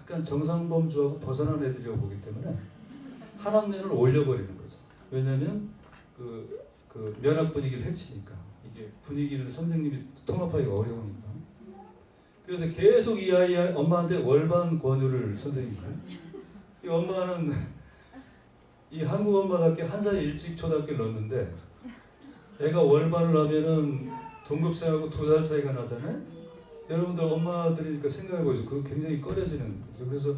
약간 정상범주하고 벗어난 애들이라고 보기 때문에 한 학년을 올려버리는 거죠. 왜냐하면 그 면학 분위기를 해치니까 이게 분위기를 선생님이 통합하기가 어려우니까. 그래서 계속 이 아이 엄마한테 월반 권유를 선생님이. 이 엄마는 이 한국 엄마답게 한 살 일찍 초등학교를 넣었는데 애가 월반을 하면은 동급생하고 2살 차이가 나잖아요. 여러분들 엄마들이니까 생각해 보세요. 그거 굉장히 꺼려지는 거죠. 그래서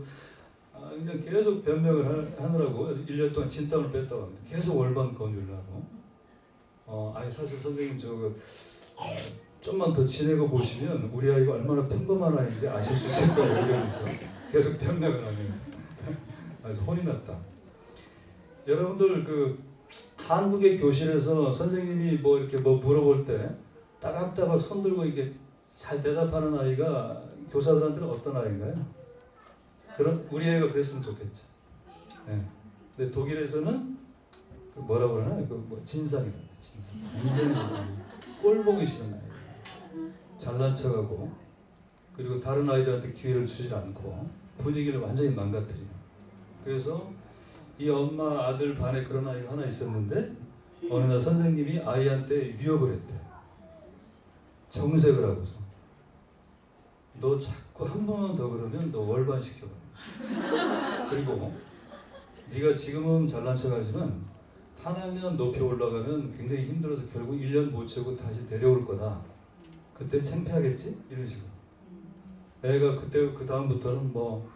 그냥 계속 변명을 하느라고 1년 동안 진땀을 뺐다고 합니다. 계속 월반 권유를 하고. 아니 사실 선생님 저거 좀만 더 지내고 보시면 우리 아이가 얼마나 평범한 아이인지 아실 수 있을 거예요. 이러면서 계속 변명을 하면서. 그래서 혼이 났다. 여러분들 그 한국의 교실에서 선생님이 뭐 이렇게 뭐 물어볼 때 따박따박 손 들고 이게 잘 대답하는 아이가 교사들한테는 어떤 아이인가요? 그런 우리 애가 그랬으면 좋겠죠. 네. 근데 독일에서는 그 뭐라고 그러나 뭐 진상이랍니다. 진상. 완전히 꼴 보기 싫은 아이. 잘난 척하고 그리고 다른 아이들한테 기회를 주지 않고 분위기를 완전히 망가뜨리는. 그래서 이 엄마 아들 반에 그런 아이가 하나 있었는데 어느 날 선생님이 아이한테 위협을 했대. 정색을 하고서 너 자꾸 한 번만 더 그러면 너 월반 시켜봐. 그리고 네가 지금은 잘난 척하지만 한 학년 높이 올라가면 굉장히 힘들어서 결국 1년 못 채우고 다시 내려올 거다. 그때 창피하겠지? 이런 식으로. 애가 그때 그 다음부터는 뭐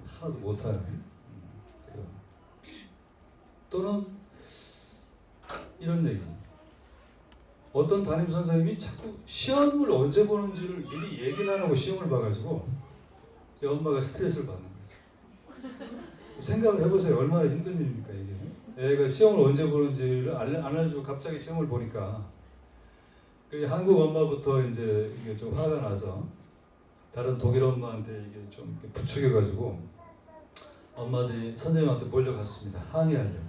하나도 못하는. 또는 이런 얘기. 어떤 담임 선생님이 자꾸 시험을 언제 보는지를 미리 얘기를 안 하고 시험을 봐가지고 이 엄마가 스트레스를 받는 거죠. 생각을 해보세요. 얼마나 힘든 일입니까 이게. 애가 시험을 언제 보는지를 안 알려주고 갑자기 시험을 보니까 한국 엄마부터 이제 이게 좀 화가 나서 다른 독일 엄마한테 이게 좀 부추겨가지고 엄마들이 선생님한테 몰려갔습니다. 항의하려고.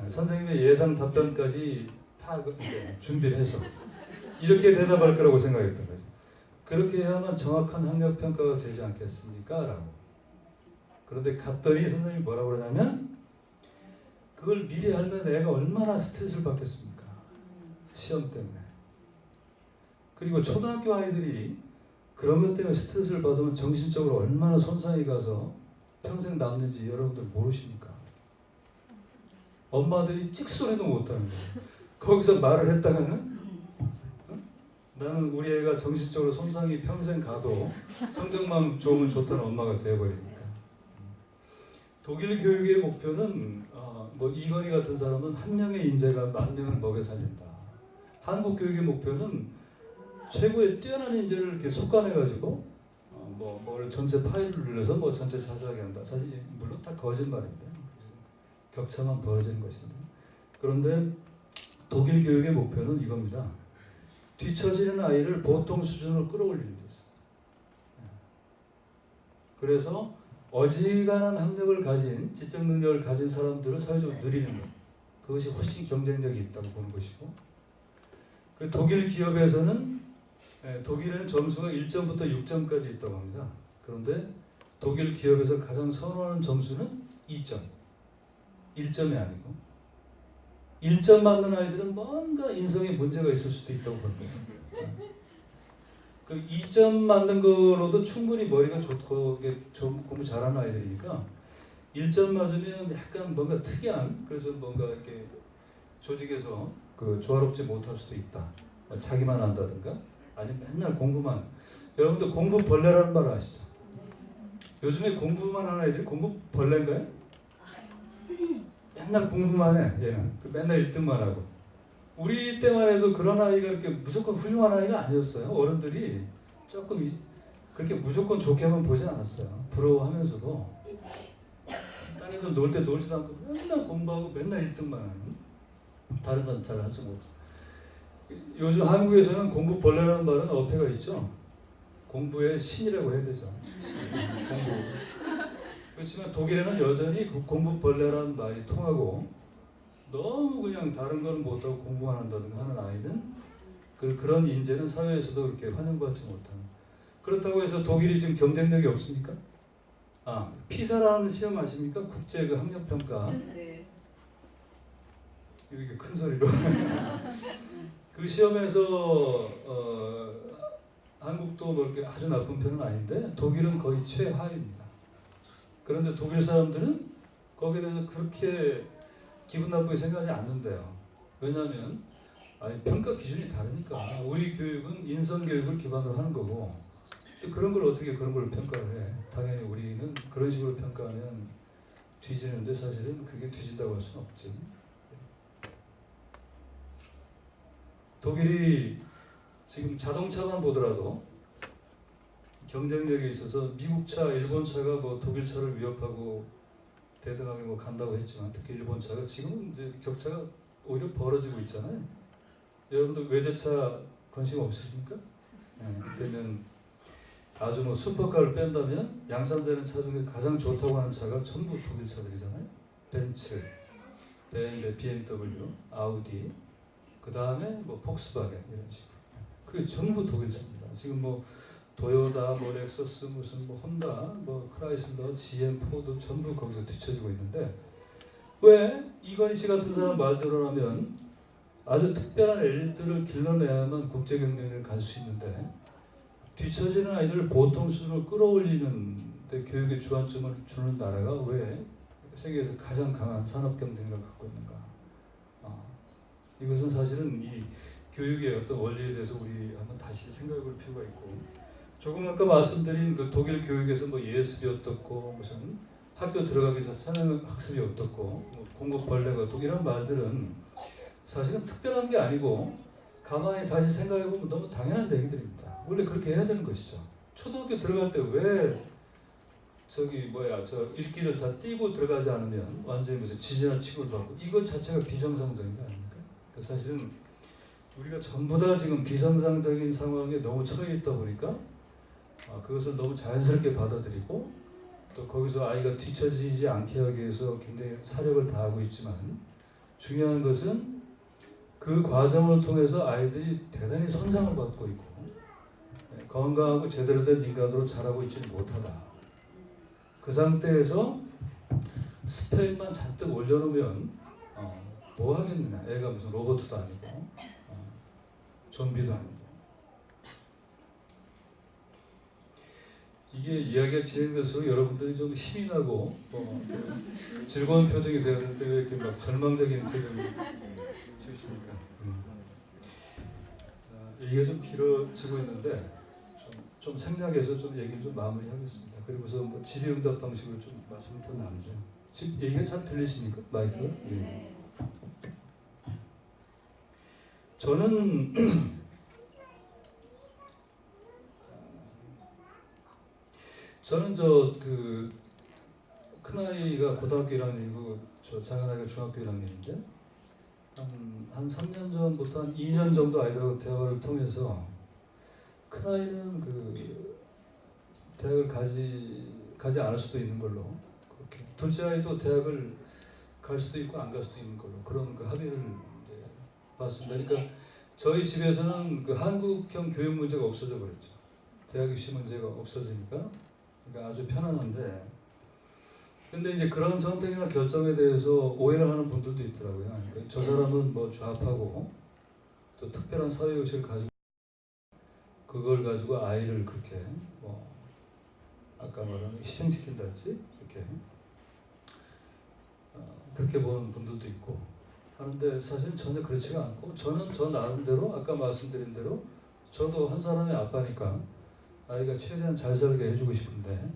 선생님의 예상 답변까지 다 준비를 해서 이렇게 대답할 거라고 생각했던 거죠. 그렇게 해야만 정확한 학력 평가가 되지 않겠습니까? 라고. 그런데 갔더니 선생님이 뭐라고 그러냐면 그걸 미리 알면 애가 얼마나 스트레스를 받겠습니까? 시험 때문에. 그리고 초등학교 아이들이 그런 것 때문에 스트레스를 받으면 정신적으로 얼마나 손상이 가서 평생 남는지 여러분들 모르십니까? 엄마들이 찍소리도 못하는 거예요. 거기서 말을 했다가는 나는 우리 애가 정신적으로 손상이 평생 가도 성적만 좋으면 좋다는 엄마가 되어버리니까. 독일 교육의 목표는 뭐 이건희 같은 사람은 한 명의 인재가 10,000명을 먹여 살린다. 한국 교육의 목표는 최고의 뛰어난 인재를 이렇게 속아내가지고 뭐를 전체 파일을 눌러서 뭐 전체 자세하게 한다. 사실 물론 다 거짓말인데 격차만 벌어지는 것입니다. 그런데 독일 교육의 목표는 이겁니다. 뒤처지는 아이를 보통 수준으로 끌어올리는 데서. 그래서 어지간한 학력을 가진 지적 능력을 가진 사람들을 사회적으로 늘리는 것. 그것이 훨씬 경쟁력이 있다고 보는 것이고. 그 독일 기업에서는 독일은 점수가 1점부터 6점까지 있다고 합니다. 그런데 독일 기업에서 가장 선호하는 점수는 2점. 1점이 아니고 1점 맞는 아이들은 뭔가 인성에 문제가 있을 수도 있다고 보는 거예요. 그 2점 맞는 거로도 충분히 머리가 좋고 좀 공부 잘하는 아이들이니까 1점 맞으면 약간 뭔가 특이한 그래서 뭔가 이렇게 조직에서 그 조화롭지 못할 수도 있다. 자기만 한다든가 아니면 맨날 공부만. 여러분들 공부 벌레라는 말 아시죠? 요즘에 공부만 하는 아이들이 공부 벌레인가요? 맨날 공부만 해. 얘는 맨날 1등만 하고. 우리 때만 해도 그런 아이가 이렇게 무조건 훌륭한 아이가 아니었어요. 어른들이 조금 그렇게 무조건 좋게만 보지 않았어요. 부러워하면서도 딴 애들 놀 때 놀지도 않고 맨날 공부하고 맨날 1등만 하는. 다른 건 잘 알지 못하고. 요즘 한국에서는 공부 벌레라는 말은 어폐가 있죠. 공부의 신이라고 해야 되죠. 공부. 그렇지만 독일에는 여전히 그 공부 벌레라는 말이 통하고 너무 그냥 다른 건 못하고 공부만 한다든가 하는 아이는 그런 인재는 사회에서도 그렇게 환영받지 못하는. 그렇다고 해서 독일이 지금 경쟁력이 없습니까? 피사라는 시험 아십니까? 국제 그 학력 평가. 네. 이렇게 큰 소리로. 그 시험에서 한국도 뭐 이렇게 아주 나쁜 편은 아닌데 독일은 거의 최하위입니다. 그런데 독일 사람들은 거기에 대해서 그렇게 기분 나쁘게 생각하지 않는데요. 왜냐하면 평가 기준이 다르니까. 우리 교육은 인성 교육을 기반으로 하는 거고 그런 걸 어떻게 그런 걸 평가를 해. 당연히 우리는 그런 식으로 평가하면 뒤지는데 사실은 그게 뒤진다고 할 수는 없지. 독일이 지금 자동차만 보더라도 경쟁력에 있어서 미국 차, 일본 차가 뭐 독일 차를 위협하고 대등하게 뭐 간다고 했지만 특히 일본 차가 지금은 이제 격차가 오히려 벌어지고 있잖아요. 여러분들 외제차 관심 없으십니까? 그러면 아주 뭐 슈퍼카를 뺀다면 양산되는 차 중에 가장 좋다고 하는 차가 전부 독일 차들이잖아요. 벤츠, BMW, 아우디, 그 다음에 뭐 폭스바겐 이런 식으로. 그게 전부 독일 차입니다. 지금 뭐 도요타, 뭐 렉서스, 무슨 뭐 혼다, 뭐 크라이슬러, GM, 포드 전부 거기서 뒤처지고 있는데 왜 이건희 씨 같은 사람 말대로라면 아주 특별한 엘리트를 길러내야만 국제 경쟁을 갈 수 있는데 뒤처지는 아이들을 보통 수준으로 끌어올리는 데 교육의 주안점을 주는 나라가 왜 세계에서 가장 강한 산업 경쟁력을 갖고 있는가? 이것은 사실은 이 교육의 어떤 원리에 대해서 우리 한번 다시 생각해 볼 필요가 있고 조금 아까 말씀드린 그 독일 교육에서 뭐 예습이 어떻고 무슨 학교 들어가기 전 선행 학습이 어떻고 뭐 공급 벌레가 어떻고 이런 말들은 사실은 특별한 게 아니고 가만히 다시 생각해 보면 너무 당연한 얘기들입니다. 원래 그렇게 해야 되는 것이죠. 초등학교 들어갈 때 왜 저 읽기를 다 띄고 들어가지 않으면 완전히 무슨 지지나 취급을 받고 이것 자체가 비정상적인 거 아닙니까? 사실은 우리가 전부 다 지금 비정상적인 상황에 너무 처해 있다 보니까 그것을 너무 자연스럽게 받아들이고 또 거기서 아이가 뒤처지지 않게 하기 위해서 굉장히 사력을 다하고 있지만 중요한 것은 그 과정을 통해서 아이들이 대단히 손상을 받고 있고 건강하고 제대로 된 인간으로 자라고 있지는 못하다. 그 상태에서 스펙만 잔뜩 올려놓으면 뭐 하겠느냐. 애가 무슨 로봇도 아니고 좀비도 아니고. 이게 이야기가 진행될수록 여러분들이 좀 힘이 나고 즐거운 표정이 돼야 되는데 왜 이렇게 막 절망적인 표정이 지으십니까? 얘기가 좀 길어지고 있는데 좀 생략해서 좀 얘기를 좀 마무리하겠습니다. 그리고서 뭐 질의응답 방식으로 좀 말씀을 더 나누죠. 지금 얘기가 잘 들리십니까? 마이크가? 네. 저는 그 큰아이가 고등학교 1학년이고 저 작은아이가 중학교 1학년인데 한 3년 전부터 한 2년 정도 아이들하고 대화를 통해서 큰아이는 그 대학을 가지 않을 수도 있는 걸로 그렇게 둘째 아이도 대학을 갈 수도 있고 안 갈 수도 있는 걸로 그런 그 합의를 이제 봤습니다. 그러니까 저희 집에서는 그 한국형 교육 문제가 없어져 버렸죠. 대학 입시 문제가 없어지니까 그러니까 아주 편안한데 근데 이제 그런 선택이나 결정에 대해서 오해를 하는 분들도 있더라고요. 그러니까 저 사람은 뭐 좌파고 또 특별한 사회의식을 가지고 그걸 가지고 아이를 그렇게 뭐 아까 말한 희생시킨다든지 이렇게 그렇게 보는 분들도 있고 하는데 사실은 전혀 그렇지가 않고 저는 저 나름대로 아까 말씀드린 대로 저도 한 사람의 아빠니까 아이가 최대한 잘 살게 해주고 싶은데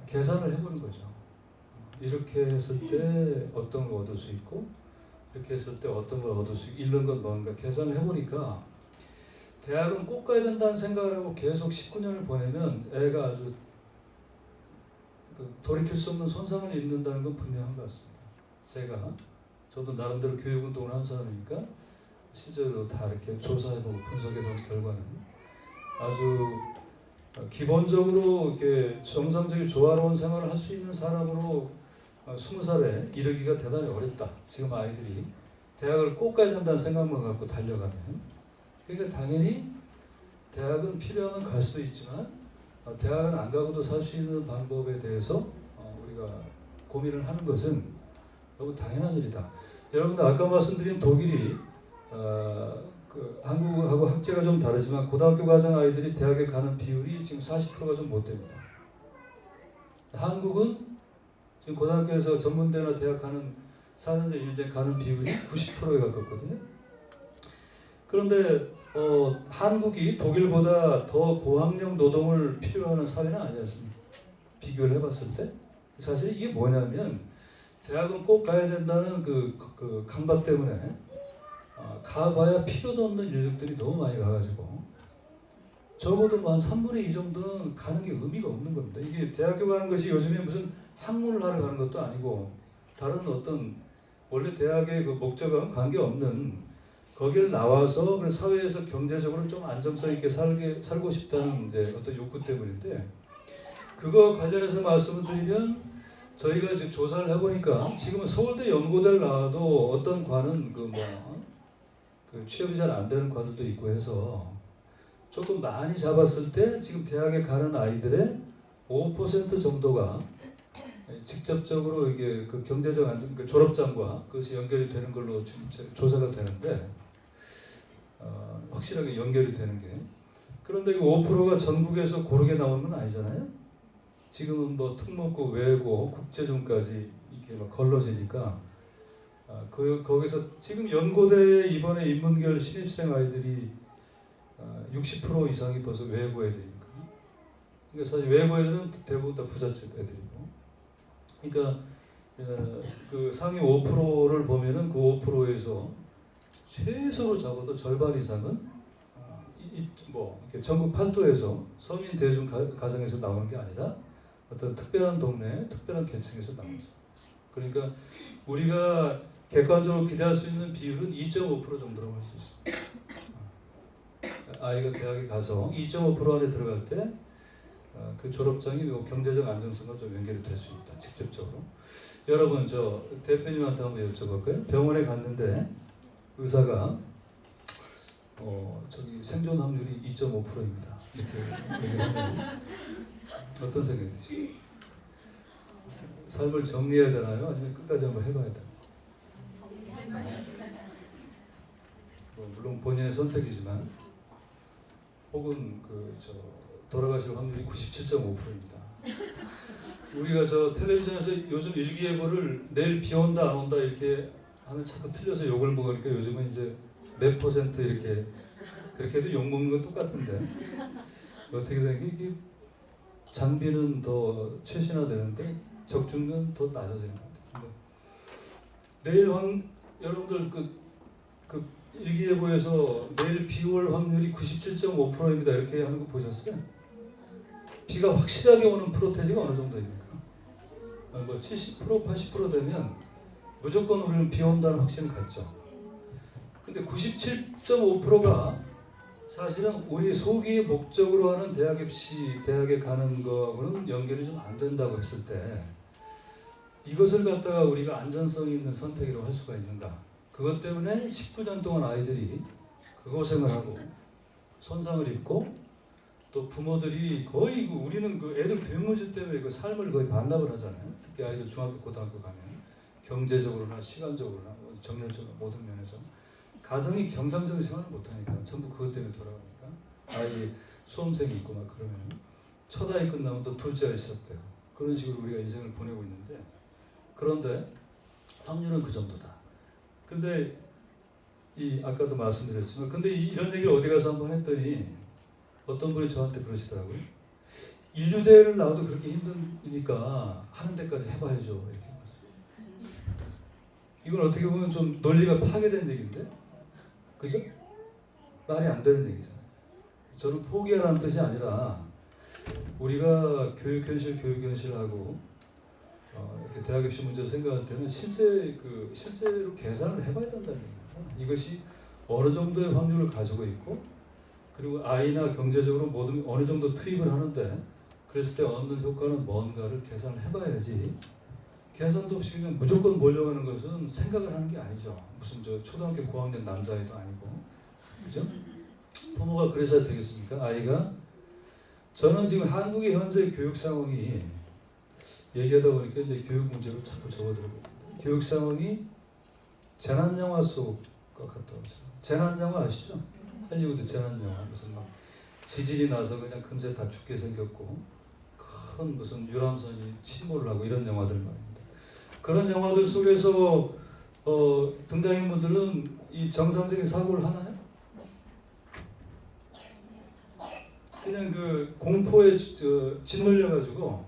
계산을 해보는 거죠. 이렇게 했을 때 어떤 걸 얻을 수 있고 이렇게 했을 때 어떤 걸 얻을 수 있고 이런 건 뭔가 계산을 해보니까 대학은 꼭 가야 된다는 생각을 하고 계속 19년을 보내면 애가 아주 돌이킬 수 없는 손상을 입는다는 건 분명한 것 같습니다. 저도 나름대로 교육운동을 한 사람이니까 실제로 다 이렇게 조사해보고 분석해본 결과는 아주 기본적으로 이렇게 정상적인 조화로운 생활을 할 수 있는 사람으로 20살에 이르기가 대단히 어렵다. 지금 아이들이 대학을 꼭 가야 된다는 생각만 갖고 달려가면 그러니까 당연히 대학은 필요하면 갈 수도 있지만 대학은 안 가고도 살 수 있는 방법에 대해서 우리가 고민을 하는 것은 너무 당연한 일이다. 여러분들 아까 말씀드린 독일이 그 한국하고 학제가 좀 다르지만 고등학교 과정 아이들이 대학에 가는 비율이 지금 40%가 좀 못 됩니다. 한국은 지금 고등학교에서 전문대나 대학 가는 4년제, 2년제 가는 비율이 90%에 가깝거든요. 그런데 한국이 독일보다 더 고학력 노동을 필요로 하는 사회는 아니지 않습니까? 비교를 해봤을 때 사실 이게 뭐냐면 대학은 꼭 가야 된다는 그 강박 때문에 가봐야 필요도 없는 인력들이 너무 많이 가가지고 적어도 한 3분의 2 정도는 가는 게 의미가 없는 겁니다. 이게 대학교 가는 것이 요즘에 무슨 학문을 하러 가는 것도 아니고 다른 어떤 원래 대학의 그 목적과는 관계없는 거기를 나와서 그 사회에서 경제적으로 좀 안정성 있게 살고 싶다는 이제 어떤 욕구 때문인데 그거 관련해서 말씀을 드리면 저희가 이제 조사를 해보니까 지금은 서울대 연고대를 나와도 어떤 과는 그 취업이 잘 안 되는 과들도 있고 해서 조금 많이 잡았을 때 지금 대학에 가는 아이들의 5% 정도가 직접적으로 이게 그 경제적 안정, 그 졸업장과 그것이 연결이 되는 걸로 지금 조사가 되는데 확실하게 연결이 되는 게 그런데 그 5%가 전국에서 고르게 나오는 건 아니잖아요. 지금은 뭐 특목고, 외고, 국제중까지 이게 막 걸러지니까 거기서 지금 연고대에 이번에 인문계열 신입생 아이들이 60% 이상이 벌써 외고 애들이니까. 그러니까 사실 외고 애들은 대부분 다 부잣집 애들이고. 그러니까 그 상위 5%를 보면은 그 5%에서 최소로 적어도 절반 이상은 뭐 이렇게 전국 팔도에서 서민 대중 가정에서 나오는 게 아니라 어떤 특별한 동네, 특별한 계층에서 나오죠. 그러니까 우리가 객관적으로 기대할 수 있는 비율은 2.5% 정도라고 할 수 있습니다. 아이가 대학에 가서 2.5% 안에 들어갈 때 그 졸업장이 경제적 안정성과 좀 연결이 될 수 있다. 직접적으로. 여러분 저 대표님한테 한번 여쭤볼까요? 병원에 갔는데 의사가 저기 생존 확률이 2.5%입니다. 이렇게 얘기하면 어떤 생각이 드시죠? 삶을 정리해야 되나요? 아니면 끝까지 한번 해봐야 되나요? 물론 본인의 선택이지만 혹은 돌아가실 확률이 97.5%입니다. 우리가 저 텔레비전에서 요즘 일기예보를 내일 비 온다 안 온다 이렇게 하면 자꾸 틀려서 욕을 먹으니까 요즘은 이제 몇 % 이렇게 그렇게 해도 욕 먹는 건 똑같은데 어떻게 되는 게 이게 장비는 더 최신화되는데 적중은 더 낮아지는 것 같아요. 내일 여러분들 그 일기예보에서 내일 비 올 확률이 97.5%입니다. 이렇게 하는 거 보셨어요? 비가 확실하게 오는 프로테지가 어느 정도입니까? 뭐 70%, 80% 되면 무조건 우리는 비 온다는 확신을 갖죠. 근데 97.5%가 사실은 우리 소기의 목적으로 하는 대학 입시, 대학에 가는 거하고는 연결이 좀 안 된다고 했을 때 이것을 갖다가 우리가 안전성 있는 선택이라고 할 수가 있는가? 그것 때문에 19년 동안 아이들이 그 고생을 하고 손상을 입고 또 부모들이 거의 우리는 그 애들 교육 문제 때문에 그 삶을 거의 반납을 하잖아요. 특히 아이들 중학교, 고등학교 가면 경제적으로나 시간적으로나 정열적으로 모든 면에서 가정이 경상적인 생활을 못하니까 전부 그것 때문에 돌아가니까 아이 수험생이 있고 막 그러면 첫 아이 끝나면 또 둘째 아이 시작돼요. 그런 식으로 우리가 인생을 보내고 있는데 그런데 확률은 그 정도다. 근데 아까도 말씀드렸지만 근데 이런 얘기를 어디 가서 한번 했더니 어떤 분이 저한테 그러시더라고요. 인류대회를 나와도 그렇게 힘드니까 하는 데까지 해봐야죠. 이렇게. 이건 어떻게 보면 좀 논리가 파괴된 얘기인데 그죠? 말이 안 되는 얘기잖아요. 저는 포기하라는 뜻이 아니라 우리가 교육현실하고 이렇게 대학 입시 문제를 생각할 때는 실제로 계산을 해봐야 된다는 얘기입니다. 이것이 어느 정도의 확률을 가지고 있고 그리고 아이나 경제적으로 모든 어느 정도 투입을 하는데 그랬을 때 얻는 효과는 뭔가를 계산을 해봐야지 계산도 없이 그냥 무조건 몰려가는 것은 생각을 하는 게 아니죠. 무슨 저 초등학교 고학년 남자애도 아니고 그죠? 부모가 그래서 되겠습니까? 아이가 저는 지금 한국의 현재 교육 상황이 얘기하다 보니까 이제 교육 문제로 자꾸 접어들고 교육 상황이 재난 영화 속과 같다고. 재난 영화 아시죠? 할리우드 재난 영화 무슨 막 지진이 나서 그냥 금세 다 죽게 생겼고 큰 무슨 유람선이 침몰을 하고 이런 영화들 말입니다. 그런 영화들 속에서 등장인물들은 이 정상적인 사고를 하나요? 그냥 그 공포에 짓눌려 가지고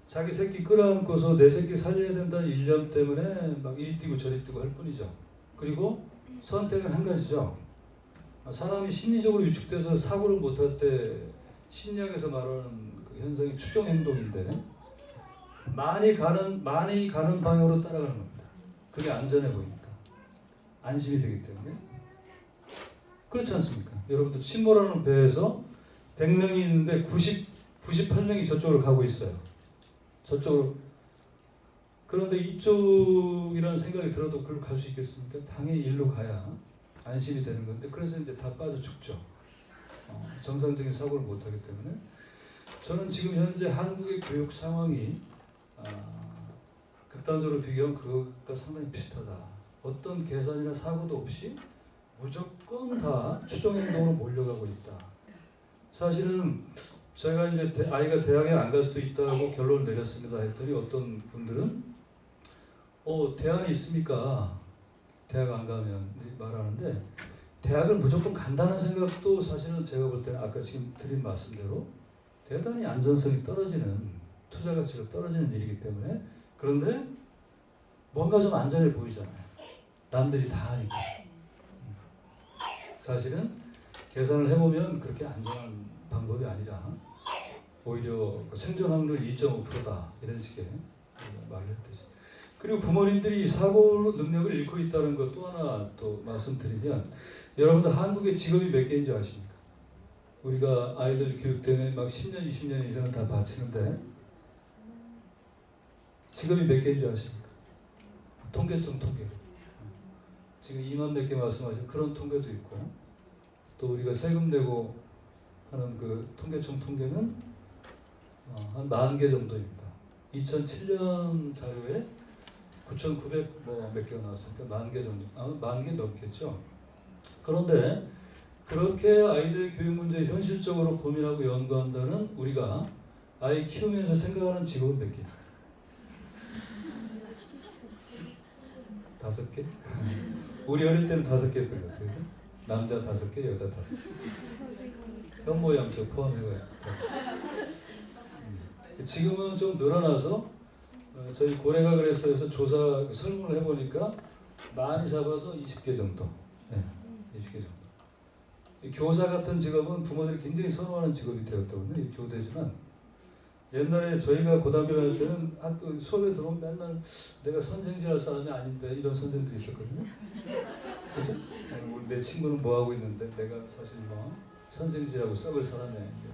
자기 새끼 끌어안고서 내 새끼 살려야 된다는 일념 때문에 막 이리 뛰고 저리 뛰고 할 뿐이죠. 그리고 선택은 한 가지죠. 사람이 심리적으로 위축돼서 사고를 못할 때 심리학에서 말하는 그 현상이 추종 행동인데 많이 가는 방향으로 따라가는 겁니다. 그게 안전해 보이니까 안심이 되기 때문에. 그렇지 않습니까? 여러분들 침몰하는 배에서 100명이 있는데 98명이 저쪽으로 가고 있어요. 저쪽으로. 그런데 이쪽이라는 생각이 들어도 그걸 갈 수 있겠습니까? 당연히 일로 가야 안심이 되는 건데 그래서 이제 다 빠져 죽죠. 정상적인 사고를 못하기 때문에. 저는 지금 현재 한국의 교육 상황이 극단적으로 비교하면 그것과 상당히 비슷하다. 어떤 계산이나 사고도 없이 무조건 다 추종행동으로 몰려가고 있다. 사실은 제가 이제 아이가 대학에 안 갈 수도 있다고 결론을 내렸습니다 했더니 어떤 분들은 대안이 있습니까? 대학 안 가면 말하는데 대학을 무조건 간다는 생각도 사실은 제가 볼 때는 아까 지금 드린 말씀대로 대단히 안전성이 떨어지는 투자 가치가 떨어지는 일이기 때문에. 그런데 뭔가 좀 안전해 보이잖아요. 남들이 다 하니까. 사실은 계산을 해보면 그렇게 안전한 방법이 아니라 오히려 생존 확률 2.5%다 이런 식의 말을 했듯이. 그리고 부모님들이 사고 능력을 잃고 있다는 것 또 하나 또 말씀드리면 여러분들 한국의 직업이 몇 개인지 아십니까? 우리가 아이들 교육 때문에 막 10년, 20년 이상을 다 바치는데 직업이 몇 개인 줄 아십니까? 통계청 통계. 지금 2만 몇 개 말씀하신 그런 통계도 있고 또 우리가 세금 내고 하는 그 통계청 통계는 한 40,000개 정도입니다. 2007년 자료에 9,900 뭐 몇 개가 나왔으니까 10,000개 정도, 10,000개 넘겠죠. 그런데 그렇게 아이들의 교육 문제 현실적으로 고민하고 연구한다는 우리가 아이 키우면서 생각하는 직업은 몇 개? 5개? 우리 어릴 때는 5개였던 것 같아요. 남자 5개, 여자 5개. 현모양처 포함해가지고. 지금은 좀 늘어나서 저희 고래가 그랬어서 조사 설문을 해보니까 많이 잡아서 20개 정도. 네, 20개 정도. 교사 같은 직업은 부모들이 굉장히 선호하는 직업이 되었거든요. 교대지만 옛날에 저희가 고등학교 다닐 때는 학교 수업에 들어오면 맨날 내가 선생질 할 사람이 아닌데 이런 선생들이 있었거든요. 그죠? 내 친구는 뭐 하고 있는데 내가 사실 뭐 선생질하고 썩을 사람이 아닌데.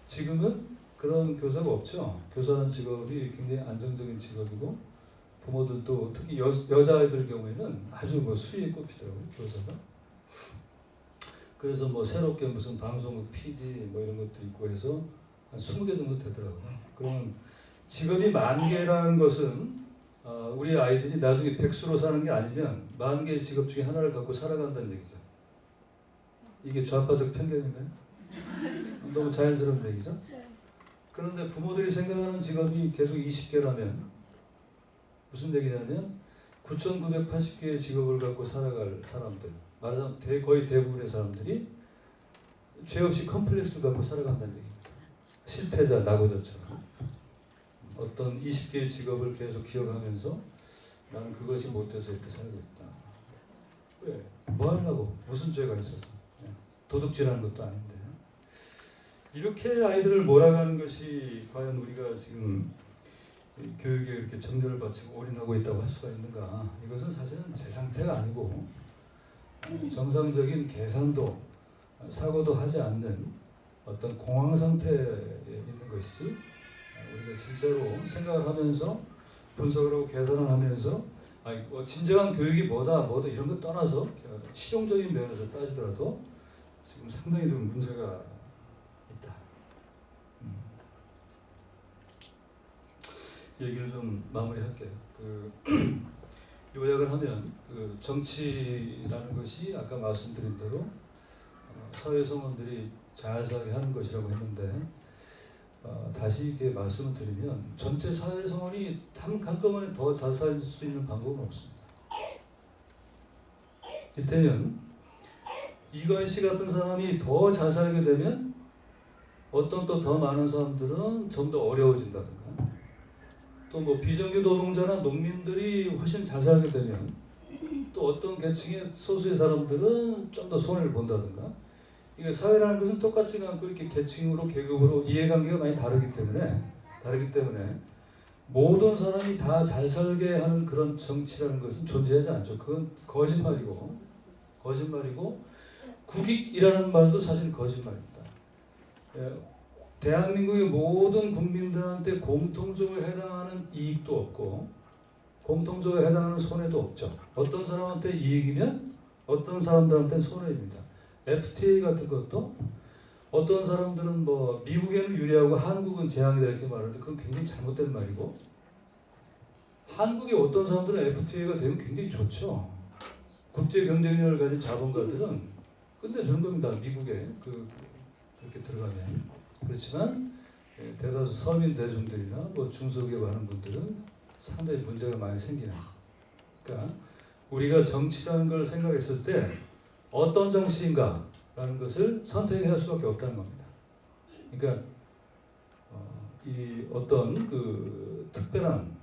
지금은 그런 교사가 없죠. 교사라는 직업이 굉장히 안정적인 직업이고 부모들도 특히 여자아이들 경우에는 아주 뭐 수위에 꼽히더라고요. 교사가. 그래서 뭐 새롭게 무슨 방송국 PD 뭐 이런 것도 있고 해서 한 20개 정도 되더라고요. 그러면 직업이 10,000개라는 것은 우리 아이들이 나중에 백수로 사는 게 아니면 40,000개의 직업 중에 하나를 갖고 살아간다는 얘기죠. 이게 좌파적 편견인가요? 너무 자연스러운 얘기죠? 그런데 부모들이 생각하는 직업이 계속 20개라면 무슨 얘기냐면 9,980개의 직업을 갖고 살아갈 사람들, 말하자면 거의 대부분의 사람들이 죄 없이 컴플렉스를 갖고 살아간다는 얘기입니다. 실패자, 낙오자처럼 어떤 20개의 직업을 계속 기억하면서 나는 그것이 못돼서 이렇게 살고 있다. 왜? 뭐 하려고? 무슨 죄가 있어서? 도둑질하는 것도 아닌데. 이렇게 아이들을 몰아가는 것이 과연 우리가 지금 교육에 이렇게 정열을 바치고 올인하고 있다고 할 수가 있는가? 이것은 사실은 제 상태가 아니고 정상적인 계산도 사고도 하지 않는 어떤 공황 상태에 있는 것이지 우리가 진짜로 생각을 하면서 분석을 하고 계산을 하면서 진정한 교육이 뭐다 이런 거 떠나서 실용적인 면에서 따지더라도 지금 상당히 좀 문제가 있다. 얘기를 좀 마무리할게요. 요약을 하면 정치라는 것이 아까 말씀드린 대로 사회 성원들이 잘 살게 하는 것이라고 했는데 다시 이렇게 말씀을 드리면 전체 사회 성원이 한꺼번에 더 잘 살 수 있는 방법은 없습니다. 이를테면 이건희 씨 같은 사람이 더 잘 살게 되면 어떤 또 더 많은 사람들은 좀 더 어려워진다든가 또 뭐 비정규 노동자나 농민들이 훨씬 잘 살게 되면 또 어떤 계층의 소수의 사람들은 좀 더 손해를 본다든가 이게 사회라는 것은 똑같지가 않고 이렇게 계층으로 계급으로 이해관계가 많이 다르기 때문에 모든 사람이 다 잘 살게 하는 그런 정치라는 것은 존재하지 않죠. 그건 거짓말이고 국익이라는 말도 사실 거짓말입니다. 대한민국의 모든 국민들한테 공통적으로 해당하는 이익도 없고 공통적으로 해당하는 손해도 없죠. 어떤 사람한테 이익이면 어떤 사람들한테는 손해입니다. FTA 같은 것도 어떤 사람들은 뭐 미국에는 유리하고 한국은 재앙이다 이렇게 말하는데 그건 굉장히 잘못된 말이고 한국의 어떤 사람들은 FTA가 되면 굉장히 좋죠. 국제 경쟁력을 가진 자본가들은 끝내주는 겁니다. 미국에 그렇게 들어가면. 그렇지만 대다수 서민 대중들이나 뭐 중소기업 하는 분들은 상당히 문제가 많이 생기는. 그러니까 우리가 정치라는 걸 생각했을 때 어떤 정치인가라는 것을 선택할 수밖에 없다는 겁니다. 그러니까 이 어떤 특별한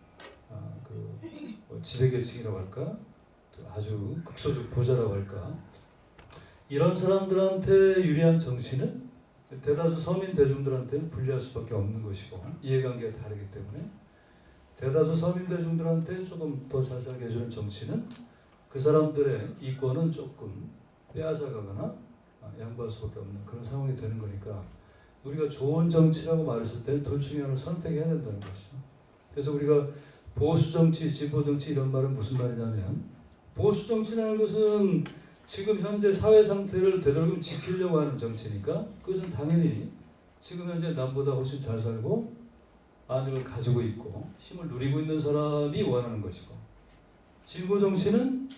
뭐 지배계층이라고 할까, 아주 극소적 부자라고 할까, 이런 사람들한테 유리한 정치는 대다수 서민 대중들한테는 불리할 수밖에 없는 것이고 이해관계가 다르기 때문에 대다수 서민 대중들한테 조금 더 잘 살게 해주는 정치는 그 사람들의 이권은 조금 빼앗아가거나 양보할 수밖에 없는 그런 상황이 되는 거니까 우리가 좋은 정치라고 말했을 때 둘 중에 하나를 선택해야 된다는 것이죠. 그래서 우리가 보수 정치, 진보 정치 이런 말은 무슨 말이냐면 보수 정치라는 것은 지금 현재 사회 상태를 되도록 지키려고 하는 정치니까 그것은 당연히 지금 현재 남보다 훨씬 잘 살고 안위를 가지고 있고 힘을 누리고 있는 사람이 원하는 것이고 진보 정치는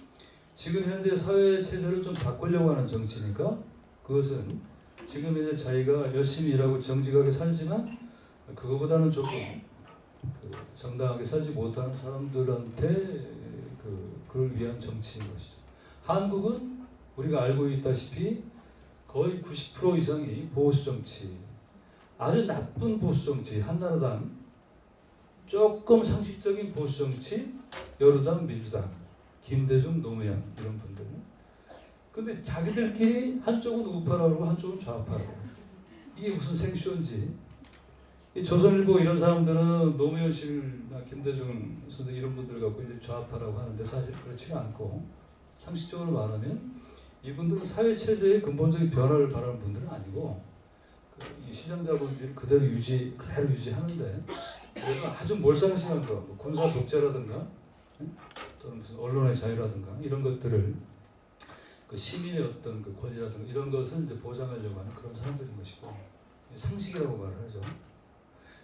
지금 현재 사회 체제를 좀 바꾸려고 하는 정치니까 그것은 지금 현재 자기가 열심히 일하고 정직하게 살지만 그거보다는 조금 정당하게 살지 못하는 사람들한테 그를 위한 정치인 것이죠. 한국은 우리가 알고 있다시피 거의 90% 이상이 보수 정치, 아주 나쁜 보수 정치, 한나라당, 조금 상식적인 보수 정치, 여루당, 민주당, 김대중, 노무현 이런 분들. 근데 자기들끼리 한쪽은 우파라고 한쪽은 좌파라고. 이게 무슨 생쇼인지. 이 조선일보 이런 사람들은 노무현 씨나 김대중 선생 이런 분들 갖고 이제 좌파라고 하는데 사실 그렇지가 않고 상식적으로 말하면 이분들은 사회 체제의 근본적인 변화를 바라는 분들은 아니고 이 시장자본주의를 그대로 유지하는데 그래서 아주 몰상식한 거, 뭐 군사 독재라든가 또는 무슨 언론의 자유라든가 이런 것들을 시민의 어떤 권리라든가 이런 것을 이제 보장하려고 하는 그런 사람들인 것이고 상식이라고 말을 하죠.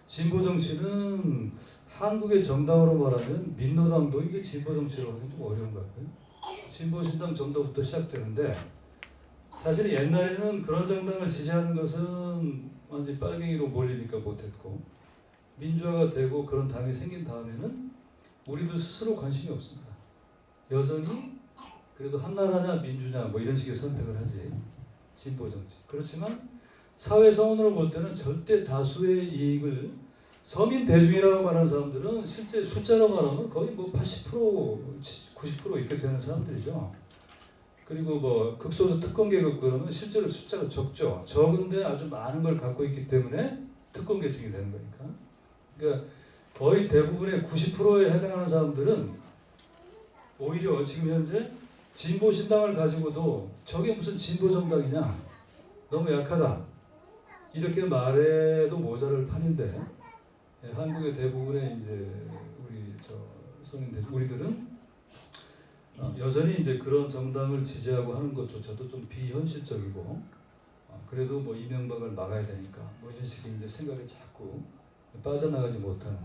진보 정치는 한국의 정당으로 말하면 민노당도 이제 진보 정치라고 하기 좀 어려운 것 같고요. 진보 신당 정도부터 시작되는데 사실 옛날에는 그런 정당을 지지하는 것은 완전히 빨갱이로 몰리니까 못했고 민주화가 되고 그런 당이 생긴 다음에는 우리도 스스로 관심이 없습니다. 여전히 그래도 한나라냐 민주냐 뭐 이런 식의 선택을 하지 진보 정치. 그렇지만 사회 성원으로 볼 때는 절대 다수의 이익을 서민 대중이라고 말하는 사람들은 실제 숫자로 말하면 거의 뭐 80%, 90% 이렇게 되는 사람들이죠. 그리고 뭐 극소수 특권 계급 그러면 실제로 숫자가 적죠. 적은데 아주 많은 걸 갖고 있기 때문에 특권 계층이 되는 거니까. 그러니까 거의 대부분의 90%에 해당하는 사람들은 오히려 지금 현재 진보 신당을 가지고도 저게 무슨 진보 정당이냐, 너무 약하다 이렇게 말해도 모자랄 판인데 한국의 대부분의 이제 우리 서민들 우리들은 여전히 이제 그런 정당을 지지하고 하는 것조차도 좀 비현실적이고 그래도 뭐 이명박을 막아야 되니까 뭐 이런 식의 이제 생각이 자꾸 빠져나가지 못하는.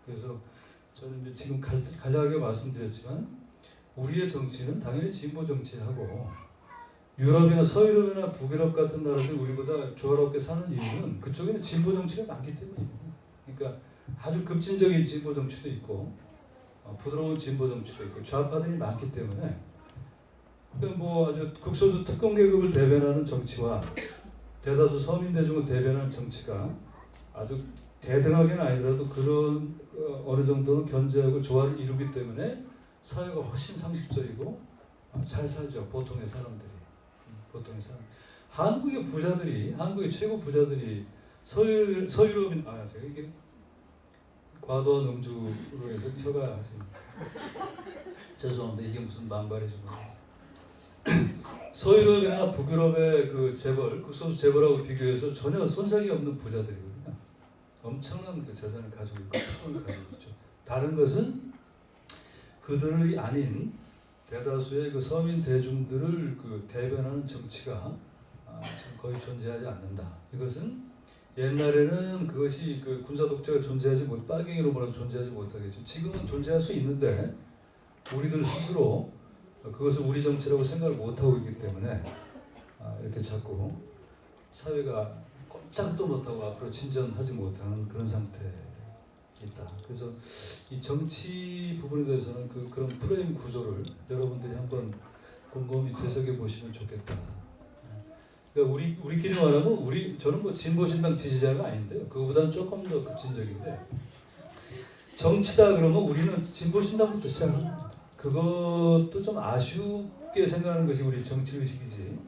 그래서 저는 이제 지금 간략하게 말씀드렸지만 우리의 정치는 당연히 진보 정치하고 유럽이나 서유럽이나 북유럽 같은 나라들 우리보다 조화롭게 사는 이유는 그쪽에는 진보 정치가 많기 때문입니다. 그러니까 아주 급진적인 진보 정치도 있고 부드러운 진보 정치도 있고 좌파들이 많기 때문에 그러니까 뭐 아주 극소수 특권 계급을 대변하는 정치와 대다수 서민 대중을 대변하는 정치가 아주 대등하게는 아니더라도 그런 어느 정도는 견제하고 조화를 이루기 때문에 사회가 훨씬 상식적이고 잘 살죠. 보통의 사람들이. 보통의 사람. 한국의 부자들이, 한국의 최고 부자들이 서유럽인 제가 이게 과도한 음주로 해서 혀가 죄송합니다. 이게 무슨 만발이죠. 서유럽이나 북유럽의 그 재벌, 극소수 재벌하고 비교해서 전혀 손색이 없는 부자들이거든요. 엄청난 그 재산을 가지고 있고 특권을 가지고 있죠. 다른 것은 그들이 아닌 대다수의 그 서민 대중들을 그 대변하는 정치가 거의 존재하지 않는다. 이것은 옛날에는 그것이 그 군사 독재가 존재하지 못, 빨갱이로 몰아서 존재하지 못하겠죠. 지금은 존재할 수 있는데 우리들 스스로 그것을 우리 정치라고 생각을 못하고 있기 때문에 이렇게 자꾸 사회가 꼼짝도 못하고 앞으로 진전하지 못하는 그런 상태에 있다. 그래서 이 정치 부분에 대해서는 그런 프레임 구조를 여러분들이 한번 곰곰이 되새겨 보시면 좋겠다. 그러니까 우리끼리 말하면 저는 뭐 진보신당 지지자가 아닌데요. 그거보다는 조금 더 급진적인데 정치다 그러면 우리는 진보신당부터 시작합니다. 그것도 좀 아쉽게 생각하는 것이 우리 정치 의식이지.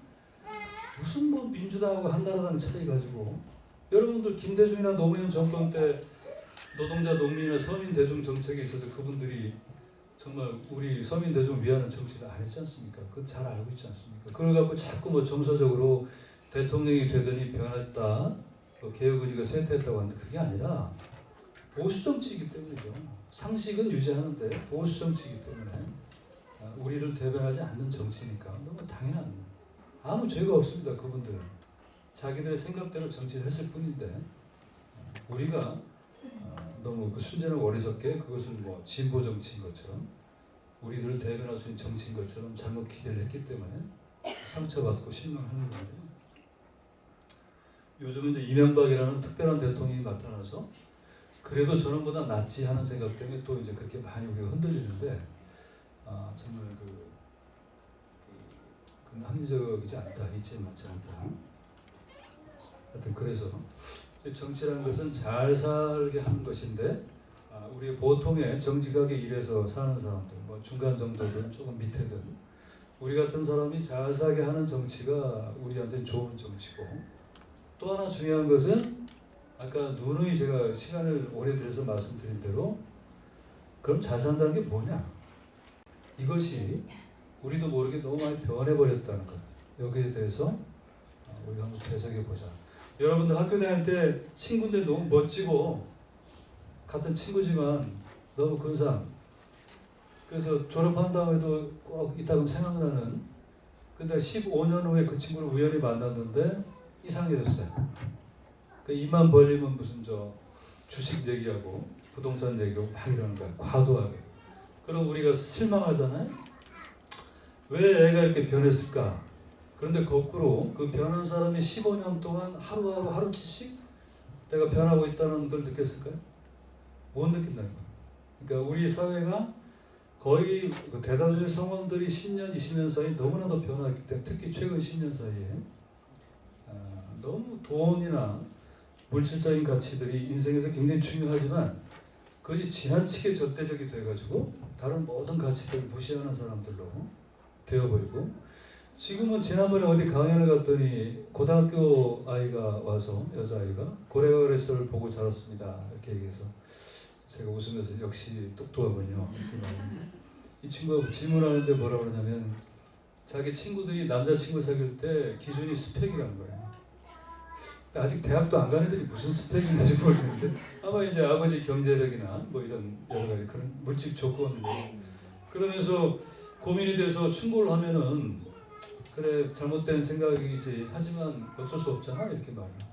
무슨 뭐 민주당하고 한나라당 차이 가지고 여러분들 김대중이나 노무현 정권 때 노동자, 농민이나 서민 대중 정책에 있어서 그분들이 정말 우리 서민 대중을 위하는 정치를 안 했지 않습니까? 그건 잘 알고 있지 않습니까? 그걸 갖고 자꾸 뭐 정서적으로 대통령이 되더니 변했다, 개혁 의지가 쇠퇴했다고 하는데 그게 아니라 보수 정치이기 때문이죠. 상식은 유지하는데 보수 정치이기 때문에 우리를 대변하지 않는 정치니까 너무 당연한, 아무 죄가 없습니다. 그분들은 자기들의 생각대로 정치를 했을 뿐인데 우리가 너무 그 순전하고 어리석게 그것을 뭐 진보 정치인 것처럼 우리들을 대변할 수 있는 정치인 것처럼 잘못 기대를 했기 때문에 상처받고 실망하는 거예요. 요즘은 이제 이명박이라는 특별한 대통령이 나타나서 그래도 저는보다 낫지 하는 생각 때문에 또 이제 그렇게 많이 우리가 흔들리는데 정말 그건 합리적이지 않다, 이치에 맞지 않다. 하여튼 그래서 정치라는 것은 잘 살게 하는 것인데 우리 보통의 정직하게 일해서 사는 사람들, 뭐 중간 정도든 조금 밑에든 우리 같은 사람이 잘 살게 하는 정치가 우리한테 좋은 정치고, 또 하나 중요한 것은 아까 누누이 제가 시간을 오래 들여서 말씀드린 대로 그럼 잘 산다는 게 뭐냐? 이것이 우리도 모르게 너무 많이 변해버렸다는 것. 여기에 대해서 우리가 한번 되새겨보자. 여러분들 학교 다닐 때 친구인데 너무 멋지고 같은 친구지만 너무 근사한, 그래서 졸업한 다음에도 꼭 이따금 생각나는, 근데 15년 후에 그 친구를 우연히 만났는데 이상해졌어요. 그 입만 벌리면 무슨 주식 얘기하고 부동산 얘기하고 막 이러는 거야. 과도하게. 그럼 우리가 실망하잖아요. 왜 애가 이렇게 변했을까? 그런데 거꾸로 그 변한 사람이 15년 동안 하루하루 하루치씩 내가 변하고 있다는 걸 느꼈을까요? 못 느낀다는 거예요. 그러니까 우리 사회가 거의 대다수의 성원들이 10년, 20년 사이 너무나도 변화했기 때문에, 특히 최근 10년 사이에 너무 돈이나 물질적인 가치들이 인생에서 굉장히 중요하지만 그것이 지나치게 절대적이 돼가지고 다른 모든 가치들을 무시하는 사람들로 되어버리고, 지금은 지난번에 어디 강연을 갔더니 고등학교 아이가 와서, 여자아이가 고래가을에서를 보고 자랐습니다 이렇게 얘기해서 제가 웃으면서 역시 똑똑하군요. 이 친구가 질문하는데 뭐라 그러냐면 자기 친구들이 남자친구 사귈 때 기준이 스펙이라는 거예요. 아직 대학도 안 간 애들이 무슨 스펙인지 모르겠는데 아마 이제 아버지 경제력이나 뭐 이런 여러 가지 그런 물질 조건을 그러면서 고민이 돼서 충고를 하면은 그래 잘못된 생각이지 하지만 어쩔 수 없잖아 이렇게 말합니다.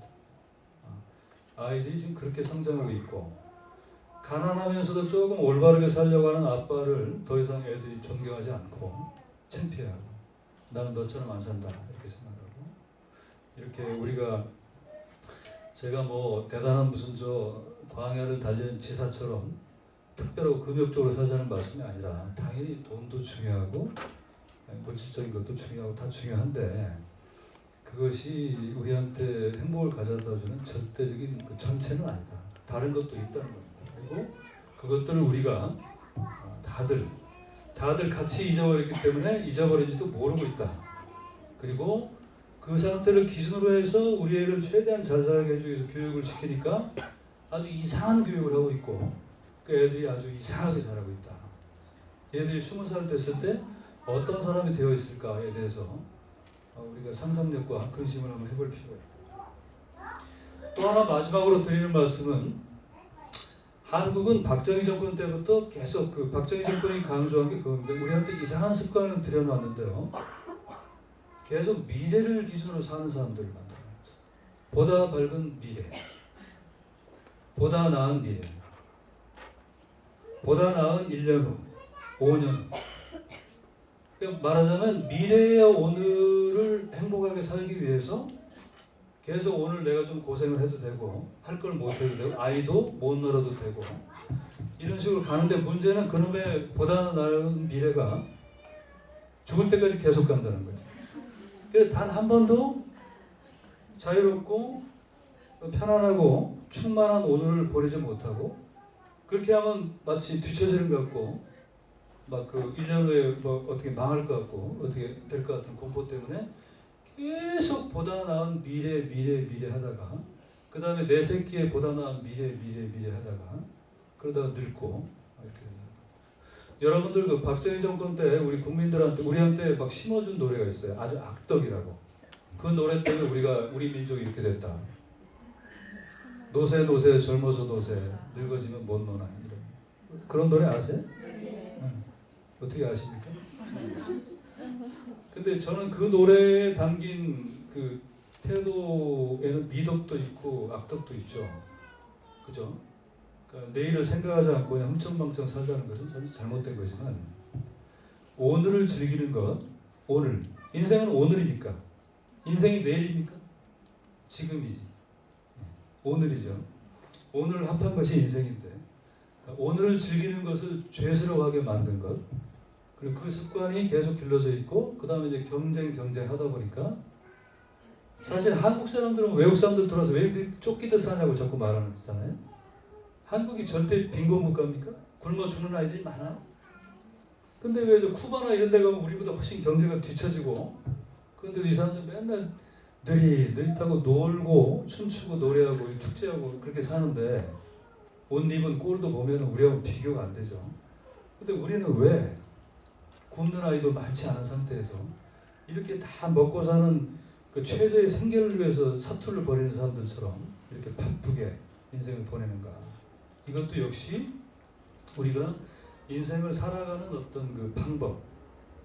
아이들이 지금 그렇게 성장하고 있고 가난하면서도 조금 올바르게 살려고 하는 아빠를 더 이상 애들이 존경하지 않고 창피해하고 나는 너처럼 안 산다 이렇게 생각하고 이렇게 우리가 제가 뭐 대단한 무슨 저 광야를 달리는 지사처럼 특별하고 금욕적으로 살자는 말씀이 아니라 당연히 돈도 중요하고 물질적인 것도 중요하고 다 중요한데 그것이 우리한테 행복을 가져다주는 절대적인 그 전체는 아니다. 다른 것도 있다는 겁니다. 그리고 그것들을 우리가 다들 같이 잊어버렸기 때문에 잊어버린지도 모르고 있다. 그리고 그 상태를 기준으로 해서 우리 애를 최대한 잘 살게 해주기 위해서 교육을 시키니까 아주 이상한 교육을 하고 있고 그 애들이 아주 이상하게 자라고 있다. 얘들이 20살 됐을 때 어떤 사람이 되어 있을까에 대해서 우리가 상상력과 근심을 한번 해볼 필요가 있다. 또 하나 마지막으로 드리는 말씀은 한국은 박정희 정권 때부터 계속 그 박정희 정권이 강조한 게 그건데 우리한테 이상한 습관을 들여놨는데요. 계속 미래를 기준으로 사는 사람들을 만들어요. 보다 밝은 미래, 보다 나은 미래, 보다 나은 1년 후, 5년 후. 그러니까 말하자면 미래의 오늘을 행복하게 살기 위해서 계속 오늘 내가 좀 고생을 해도 되고 할 걸 못 해도 되고 아이도 못 놀아도 되고 이런 식으로 가는데 문제는 그놈의 보다 나은 미래가 죽을 때까지 계속 간다는 거죠. 그래서 단 한 번도 자유롭고 편안하고 충만한 오늘을 보내지 못하고 그렇게 하면 마치 뒤처지는 것 같고 막 그 1년 후에 뭐 어떻게 망할 것 같고 어떻게 될 것 같은 공포 때문에 계속 보다 나은 미래 하다가 그 다음에 내 새끼에 보다 나은 미래 하다가 그러다가 늙고 이렇게 여러분들 그 박정희 정권 때 우리 국민들한테 우리한테 막 심어준 노래가 있어요. 아주 악덕이라고. 그 노래 때문에 우리 민족이 이렇게 됐다. 노세 젊어서 노세 늙어지면 못 노나 이런 그런 노래 아세요? 응. 어떻게 아십니까? 근데 저는 그 노래에 담긴 그 태도에는 미덕도 있고 악덕도 있죠. 그죠? 그러니까 내일을 생각하지 않고 그냥 흥청망청 살다는 것은 사실 잘못된 거지만 오늘을 즐기는 것, 오늘. 인생은 오늘이니까. 인생이 내일입니까? 지금이지. 오늘이죠. 오늘 합한 것이 인생인데 오늘을 즐기는 것을 죄스러워하게 만든 것 그리고 그 습관이 계속 길러져 있고 그 다음에 이제 경쟁 하다 보니까 사실 한국 사람들은 외국 사람들 들어와서 왜 이렇게 쫓기듯 사냐고 자꾸 말하는 거잖아요. 한국이 절대 빈곤 국가입니까? 굶어 죽는 아이들이 많아요. 근데 왜 저 쿠바나 이런 데 가면 우리보다 훨씬 경제가 뒤처지고 그런데 이 사람들 맨날 느릿하고 놀고 춤추고 노래하고 축제하고 그렇게 사는데 옷 입은 꼴도 보면 우리하고 비교가 안 되죠. 근데 우리는 왜 굶는 아이도 많지 않은 상태에서 이렇게 다 먹고 사는 그 최저의 생계를 위해서 사투를 벌이는 사람들처럼 이렇게 바쁘게 인생을 보내는가. 이것도 역시 우리가 인생을 살아가는 어떤 그 방법,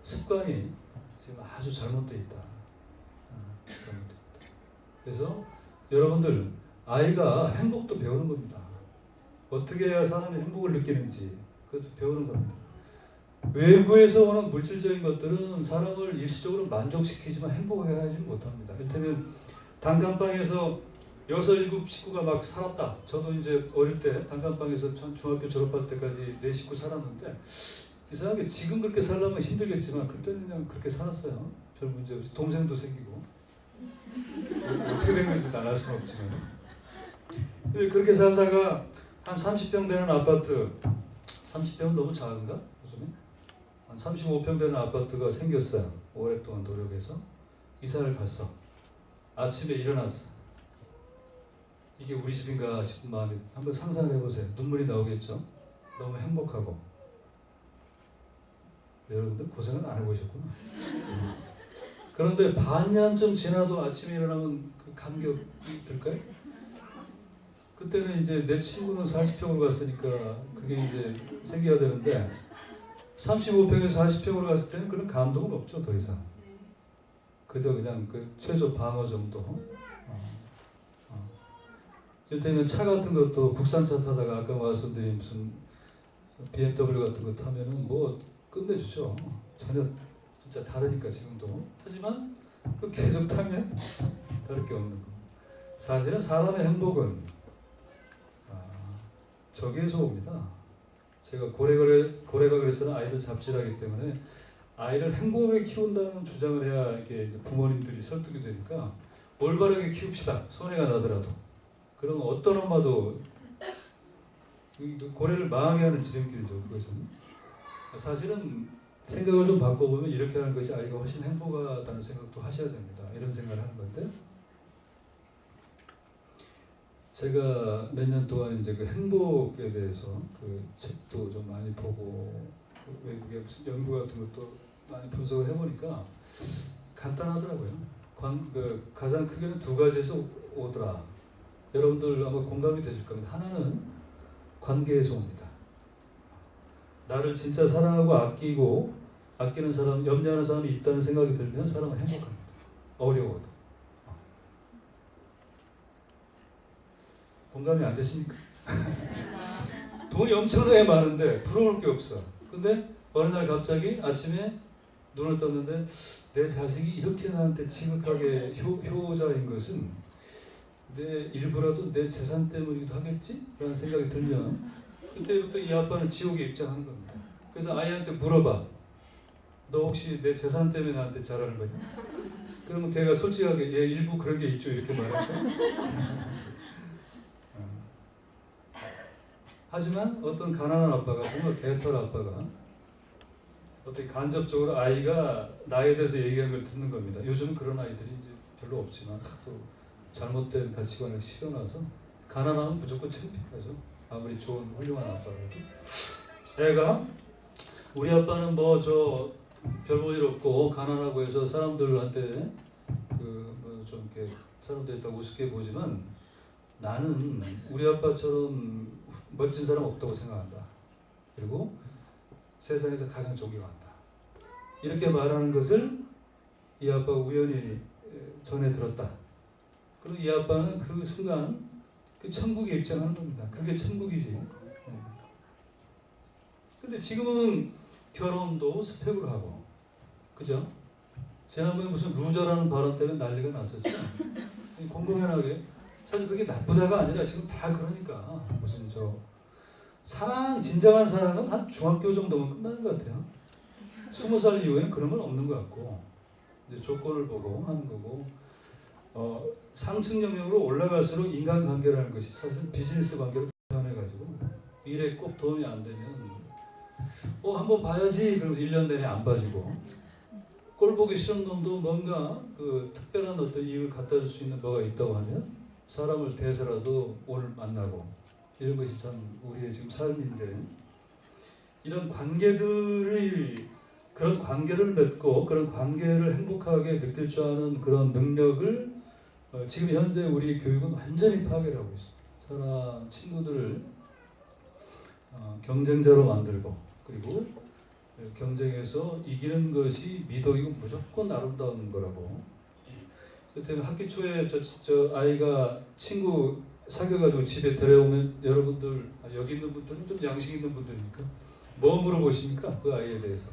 습관이 지금 아주 잘못되어 있다. 그래서 여러분들 아이가 행복도 배우는 겁니다. 어떻게 해야 사람이 행복을 느끼는지 그것도 배우는 겁니다. 외부에서 오는 물질적인 것들은 사람을 일시적으로 만족시키지만 행복하게 하지 못합니다. 이를테면 단칸방에서 6, 7 식구가 막 살았다. 저도 이제 어릴 때 단칸방에서 중학교 졸업할 때까지 4 식구 살았는데 이상하게 지금 그렇게 살려면 힘들겠지만 그때는 그냥 그렇게 살았어요. 별 문제 없이. 동생도 생기고 어떻게 된 건지 난 알 수는 없지만 근데 그렇게 살다가 한 30평 되는 아파트 30평은 너무 작은가? 요즘에? 한 35평 되는 아파트가 생겼어요. 오랫동안 노력해서 이사를 갔어. 아침에 일어났어. 이게 우리 집인가 싶은 마음이 한번 상상을 해보세요. 눈물이 나오겠죠? 너무 행복하고 여러분들 고생은 안 해보셨구나. 그런데 반년쯤 지나도 아침에 일어나면 그 감격이 들까요? 그때는 이제 내 친구는 40평으로 갔으니까 그게 이제 생겨야 되는데 35평에서 40평으로 갔을 때는 그런 감동은 없죠. 더 이상. 그저 그냥 그 최소 방어 정도. 이를테면 차 같은 것도 국산차 타다가 아까 말씀드린 무슨 BMW 같은 거 타면은 뭐 끝내주죠. 전혀 진짜 다르니까 지금도. 하지만 그 계속 타면 다를 게 없는 거. 사실은 사람의 행복은 저기에서 옵니다. 제가 고래가 그래서는 아이를 잡질하기 때문에 아이를 행복하게 키운다는 주장을 해야 이게 이제 부모님들이 설득이 되니까 올바르게 키웁시다. 손해가 나더라도. 그러면 어떤 엄마도 그 고래를 망하게 하는 지름길이죠. 그것은. 사실은 생각을 좀 바꿔보면 이렇게 하는 것이 아이가 훨씬 행복하다는 생각도 하셔야 됩니다. 이런 생각을 하는 건데, 제가 몇 년 동안 이제 그 행복에 대해서 그 책도 좀 많이 보고 그 외국의 무슨 연구 같은 것도 많이 분석을 해보니까 간단하더라고요. 가장 크게는 두 가지에서 오더라. 여러분들 아마 공감이 되실 겁니다. 하나는 관계에서 옵니다. 나를 진짜 사랑하고 아끼는 사람, 염려하는 사람이 있다는 생각이 들면 사람은 행복합니다. 어려워도. 공감이 안 되십니까? 돈이 엄청나게 많은데 부러울 게 없어. 근데 어느 날 갑자기 아침에 눈을 떴는데 내 자식이 이렇게 나한테 지극하게 효자인 것은 내 일부라도 내 재산 때문이기도 하겠지? 라는 생각이 들면 그때부터 이 아빠는 지옥에 입장하는 겁니다. 그래서 아이한테 물어봐. 너 혹시 내 재산 때문에 나한테 잘하는 거냐? 그러면 걔가 솔직하게 얘 일부 그런 게 있죠 이렇게 말할까? 하지만 어떤 가난한 아빠가 정말 개털 아빠가 어떻게 간접적으로 아이가 나에 대해서 얘기하는 걸 듣는 겁니다. 요즘 그런 아이들이 이제 별로 없지만 또 잘못된 가치관을 실어놔서 가난하면 무조건 창피하죠. 아무리 좋은 훌륭한 아빠라도. 애가 우리 아빠는 뭐 저 별 볼 일 없고 가난하고 해서 사람들한테 그 뭐 좀 이렇게 사람들이 다 우습게 보지만 나는 우리 아빠처럼 멋진 사람 없다고 생각한다. 그리고 세상에서 가장 존경한다. 이렇게 말하는 것을 이 아빠가 우연히 전해 들었다. 그리고 이 아빠는 그 순간 그 천국에 입장하는 겁니다. 그게 천국이지. 근데 지금은 결혼도 스펙으로 하고, 그죠? 지난번에 무슨 루저라는 발언 때문에 난리가 났었죠. 공공연하게. 사실 그게 나쁘다가 아니라 지금 다 그러니까 무슨 사랑, 진정한 사랑은 한 중학교 정도면 끝나는 것 같아요. 20살 이후에는 그런 건 없는 것 같고 이제 조건을 보고 하는 거고 상층 영역으로 올라갈수록 인간관계라는 것이 사실 비즈니스 관계로 변해가지고 일에 꼭 도움이 안 되면 한번 봐야지 그러면서 1년 내내 안 봐지고 꼴 보기 싫은 놈도 뭔가 그 특별한 어떤 이유를 갖다 줄 수 있는 뭐가 있다고 하면 사람을 대해서라도 오늘 만나고 이런 것이 참 우리의 지금 삶인데 이런 그런 관계를 맺고 그런 관계를 행복하게 느낄 줄 아는 그런 능력을 지금 현재 우리 교육은 완전히 파괴를 하고 있습니다. 사람, 친구들을 경쟁자로 만들고 그리고 경쟁에서 이기는 것이 미덕이고 무조건 아름다운 거라고. 그때 학기 초에 저 아이가 친구 사귀어가지고 집에 데려오면 여러분들 여기 있는 분들은 좀 양식 있는 분들이니까 뭐 물어보십니까? 그 아이에 대해서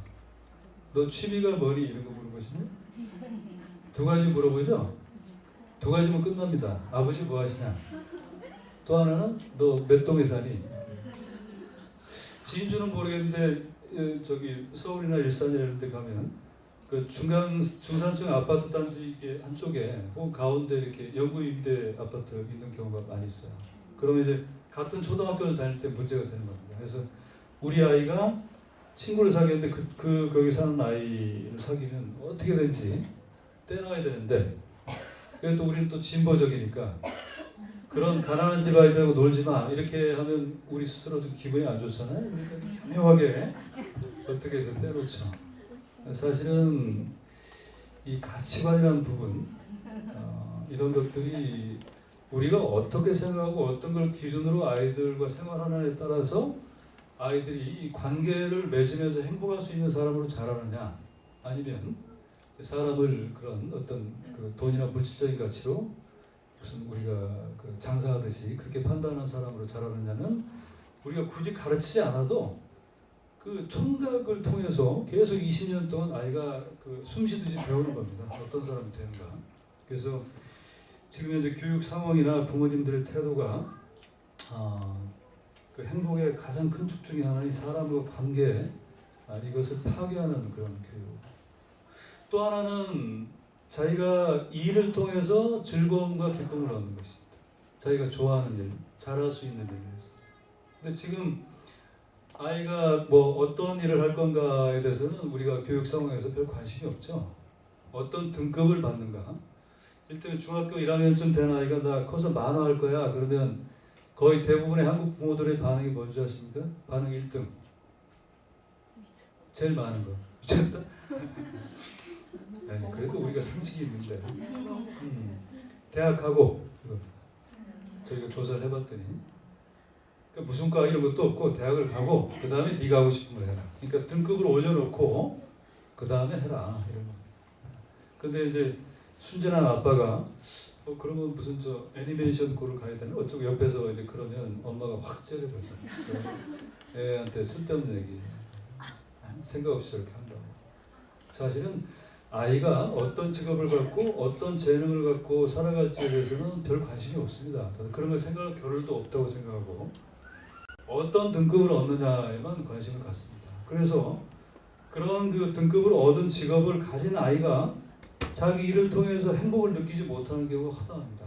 너 취미가 뭐니? 이런 거 물어보시면 두 가지 물어보죠. 두 가지면 끝납니다. 아버지 뭐 하시냐? 또 하나는 너 몇 동에 사니? 진주는 모르겠는데 저기 서울이나 일산 이런 데 가면 그 중산층 아파트 단지 이게 한쪽에 혹은 가운데 이렇게 영구 임대 아파트 있는 경우가 많이 있어요. 그러면 이제 같은 초등학교를 다닐 때 문제가 되는 겁니다. 그래서 우리 아이가 친구를 사귀었는데 거기 사는 아이를 사귀면 어떻게든지 떼놔야 되는데 그래도 우리는 또 진보적이니까 그런 가난한 집 아이들하고 놀지 마 이렇게 하면 우리 스스로 좀 기분이 안 좋잖아요. 그러니까 교묘하게 어떻게 해서 때려쳐. 사실은 이 가치관이라는 부분 이런 것들이 우리가 어떻게 생각하고 어떤 걸 기준으로 아이들과 생활하느냐에 따라서 아이들이 이 관계를 맺으면서 행복할 수 있는 사람으로 자라느냐 아니면 사람을 그런 어떤 그 돈이나 물질적인 가치로 무슨 우리가 그 장사하듯이 그렇게 판단하는 사람으로 자라느냐는 우리가 굳이 가르치지 않아도 그 청각을 통해서 계속 20년 동안 아이가 그 숨쉬듯이 배우는 겁니다. 어떤 사람이 되는가. 그래서 지금 현재 교육 상황이나 부모님들의 태도가 그 행복의 가장 큰 축 중에 하나는 사람과 관계, 이것을 파괴하는 그런 교육. 또 하나는 자기가 일을 통해서 즐거움과 기쁨을 얻는 것입니다. 자기가 좋아하는 일, 잘할 수 있는 일에서. 근데 지금 아이가 뭐 어떤 일을 할 건가에 대해서는 우리가 교육 상황에서 별 관심이 없죠. 어떤 등급을 받는가. 일단 중학교 1학년쯤 된 아이가 나 커서 만화 할 거야. 그러면 거의 대부분의 한국 부모들의 반응이 뭔지 아십니까? 반응 1등. 제일 많은 거. 미쳤다? 네, 그래도 우리가 상식이 있는데. 대학 가고 저희가 조사를 해봤더니 그러니까 무슨 과 이런 것도 없고 대학을 가고 그 다음에 네가 하고 싶은 걸 해라. 그러니까 등급을 올려놓고 그 다음에 해라 이런 거. 근데 이제 순진한 아빠가 그러면 무슨 저 애니메이션 고를 가야 되나 어쩌고 옆에서 이제 그러면 엄마가 확 째려보죠. 애한테 쓸데없는 얘기. 생각 없이 저렇게 한다고. 사실은 아이가 어떤 직업을 갖고 어떤 재능을 갖고 살아갈지에 대해서는 별 관심이 없습니다. 그런 걸 생각할 겨를도 없다고 생각하고 어떤 등급을 얻느냐에만 관심을 갖습니다. 그래서 그런 그 등급을 얻은 직업을 가진 아이가 자기 일을 통해서 행복을 느끼지 못하는 경우가 허다합니다.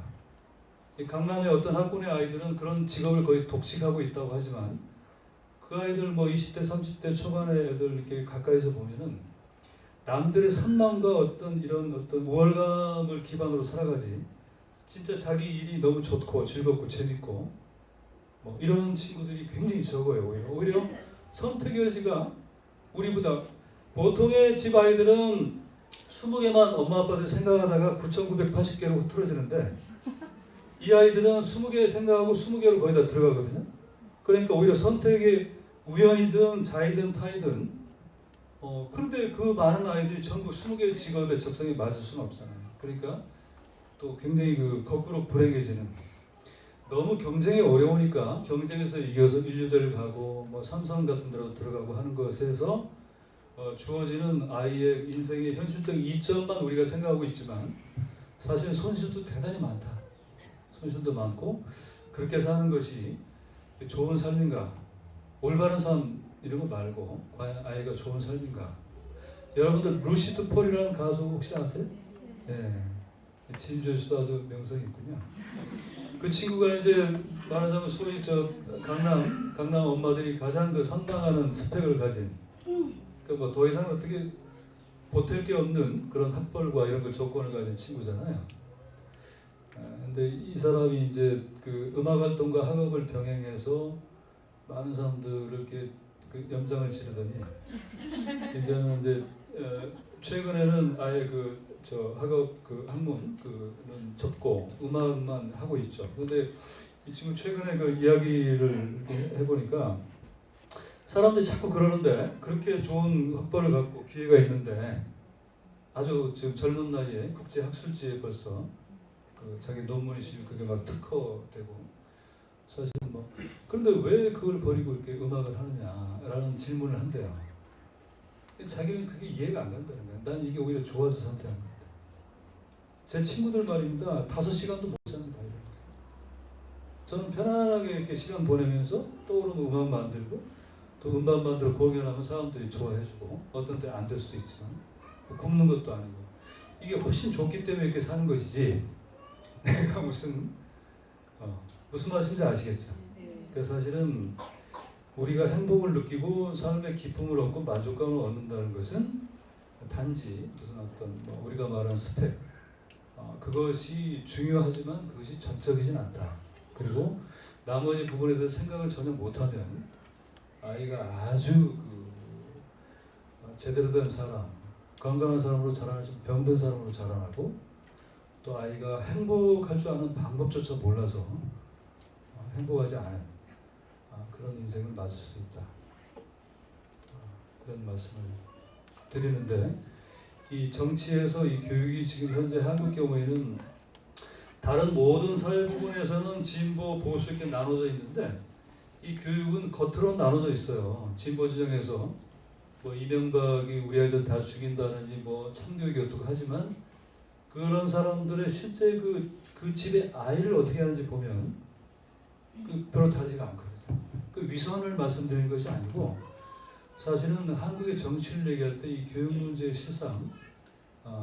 강남의 어떤 학군의 아이들은 그런 직업을 거의 독식하고 있다고 하지만 그 아이들 뭐 20대, 30대 초반의 애들 이렇게 가까이서 보면은 남들의 선망과 어떤 이런 어떤 우월감을 기반으로 살아가지 진짜 자기 일이 너무 좋고 즐겁고 재밌고 뭐 이런 친구들이 굉장히 적어요. 오히려 선택의 여지가 우리보다 보통의 집 아이들은 20개만 엄마 아빠들 생각하다가 9,980개로 흐트러지는데 이 아이들은 20개 생각하고 20개로 거의 다 들어가거든요. 그러니까 오히려 선택의 우연이든 자이든 타이든 그런데 그 많은 아이들이 전부 20개의 직업에 적성에 맞을 수는 없잖아요. 그러니까 또 굉장히 그 거꾸로 불행해지는 너무 경쟁이 어려우니까 경쟁에서 이겨서 인류대를 가고 뭐 삼성 같은 데로 들어가고 하는 것에서 주어지는 아이의 인생의 현실적 이점만 우리가 생각하고 있지만 사실 손실도 대단히 많다. 손실도 많고 그렇게 사는 것이 좋은 삶인가? 올바른 삶 이런 거 말고 과연 아이가 좋은 삶인가? 여러분들 루시드 폴이라는 가수 혹시 아세요? 네. 진주에서도 아주 명성이 있군요. 그 친구가 이제 말하자면 소위 저 강남 엄마들이 가장 그 선망하는 스펙을 가진 뭐 더 이상 어떻게 보탤 게 없는 그런 학벌과 이런 걸 조건을 가진 친구잖아요. 근데 이 사람이 이제 그 음악 활동과 학업을 병행해서 많은 사람들을 이렇게 그 염장을 지르더니 이제는 이제 최근에는 아예 그 저 학업 그 학문 그는 접고 음악만 하고 있죠. 근데 이 친구 최근에 그 이야기를 이렇게 해보니까 사람들이 자꾸 그러는데 그렇게 좋은 학벌을 갖고 기회가 있는데 아주 지금 젊은 나이에 국제 학술지에 벌써 그 자기 논문이 실려 그게 막 특허되고 사실 뭐 그런데 왜 그걸 버리고 이렇게 음악을 하느냐라는 질문을 한대요. 자기는 그게 이해가 안 간다는 거예요. 난 이게 오히려 좋아서 선택한 겁니다. 제 친구들 말입니다. 5시간도 못 자는다 이런 거예요. 저는 편안하게 이렇게 시간 보내면서 떠오르는 음악 만들고 또 음반 만들어 공연하면 사람들이 좋아해주고 어떤 때 안 될 수도 있지만 뭐 굶는 것도 아니고 이게 훨씬 좋기 때문에 이렇게 사는 것이지 내가 무슨 말씀인지 아시겠죠? 그래서 사실은 우리가 행복을 느끼고 삶의 기쁨을 얻고 만족감을 얻는다는 것은 단지 무슨 어떤 뭐 우리가 말하는 스펙 그것이 중요하지만 그것이 전적이진 않다. 그리고 나머지 부분에 대해서 생각을 전혀 못하면 아이가 아주 그 제대로 된 사람, 건강한 사람으로 자라나지 병든 사람으로 자라나고 또 아이가 행복할 줄 아는 방법조차 몰라서 행복하지 않은 그런 인생을 맞을 수도 있다. 그런 말씀을 드리는데 이 정치에서 이 교육이 지금 현재 한국 경우에는 다른 모든 사회 부분에서는 진보 보수 이렇게 나눠져 있는데 이 교육은 겉으로 나눠져 있어요. 진보 진영에서 뭐 이명박이 우리 아이들 다 죽인다느니 뭐 참교육이 어떻고 하지만 그런 사람들의 실제 그 집의 아이를 어떻게 하는지 보면 별로 다르지가 않거든요. 그 위선을 말씀드린 것이 아니고 사실은 한국의 정치를 얘기할 때 이 교육 문제의 실상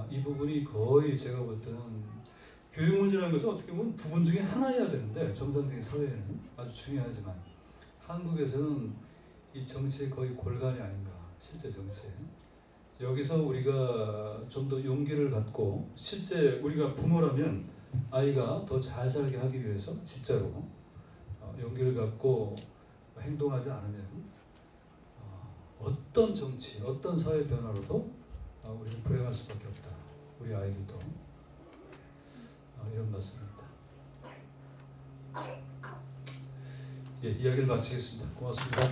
이 부분이 거의 제가 볼 때는 교육 문제라는 것은 어떻게 보면 부분 중에 하나여야 되는데 정상적인 사회에는 아주 중요하지만 한국에서는 이 정치의 거의 골간이 아닌가 실제 정치에 여기서 우리가 좀 더 용기를 갖고 실제 우리가 부모라면 아이가 더 잘 살게 하기 위해서 진짜로 용기를 갖고 행동하지 않으면 어떤 정치, 어떤 사회 변화로도 우리는 불행할 수밖에 없다. 우리 아이들도 이런 말씀입니다. 예, 이야기를 마치겠습니다. 고맙습니다.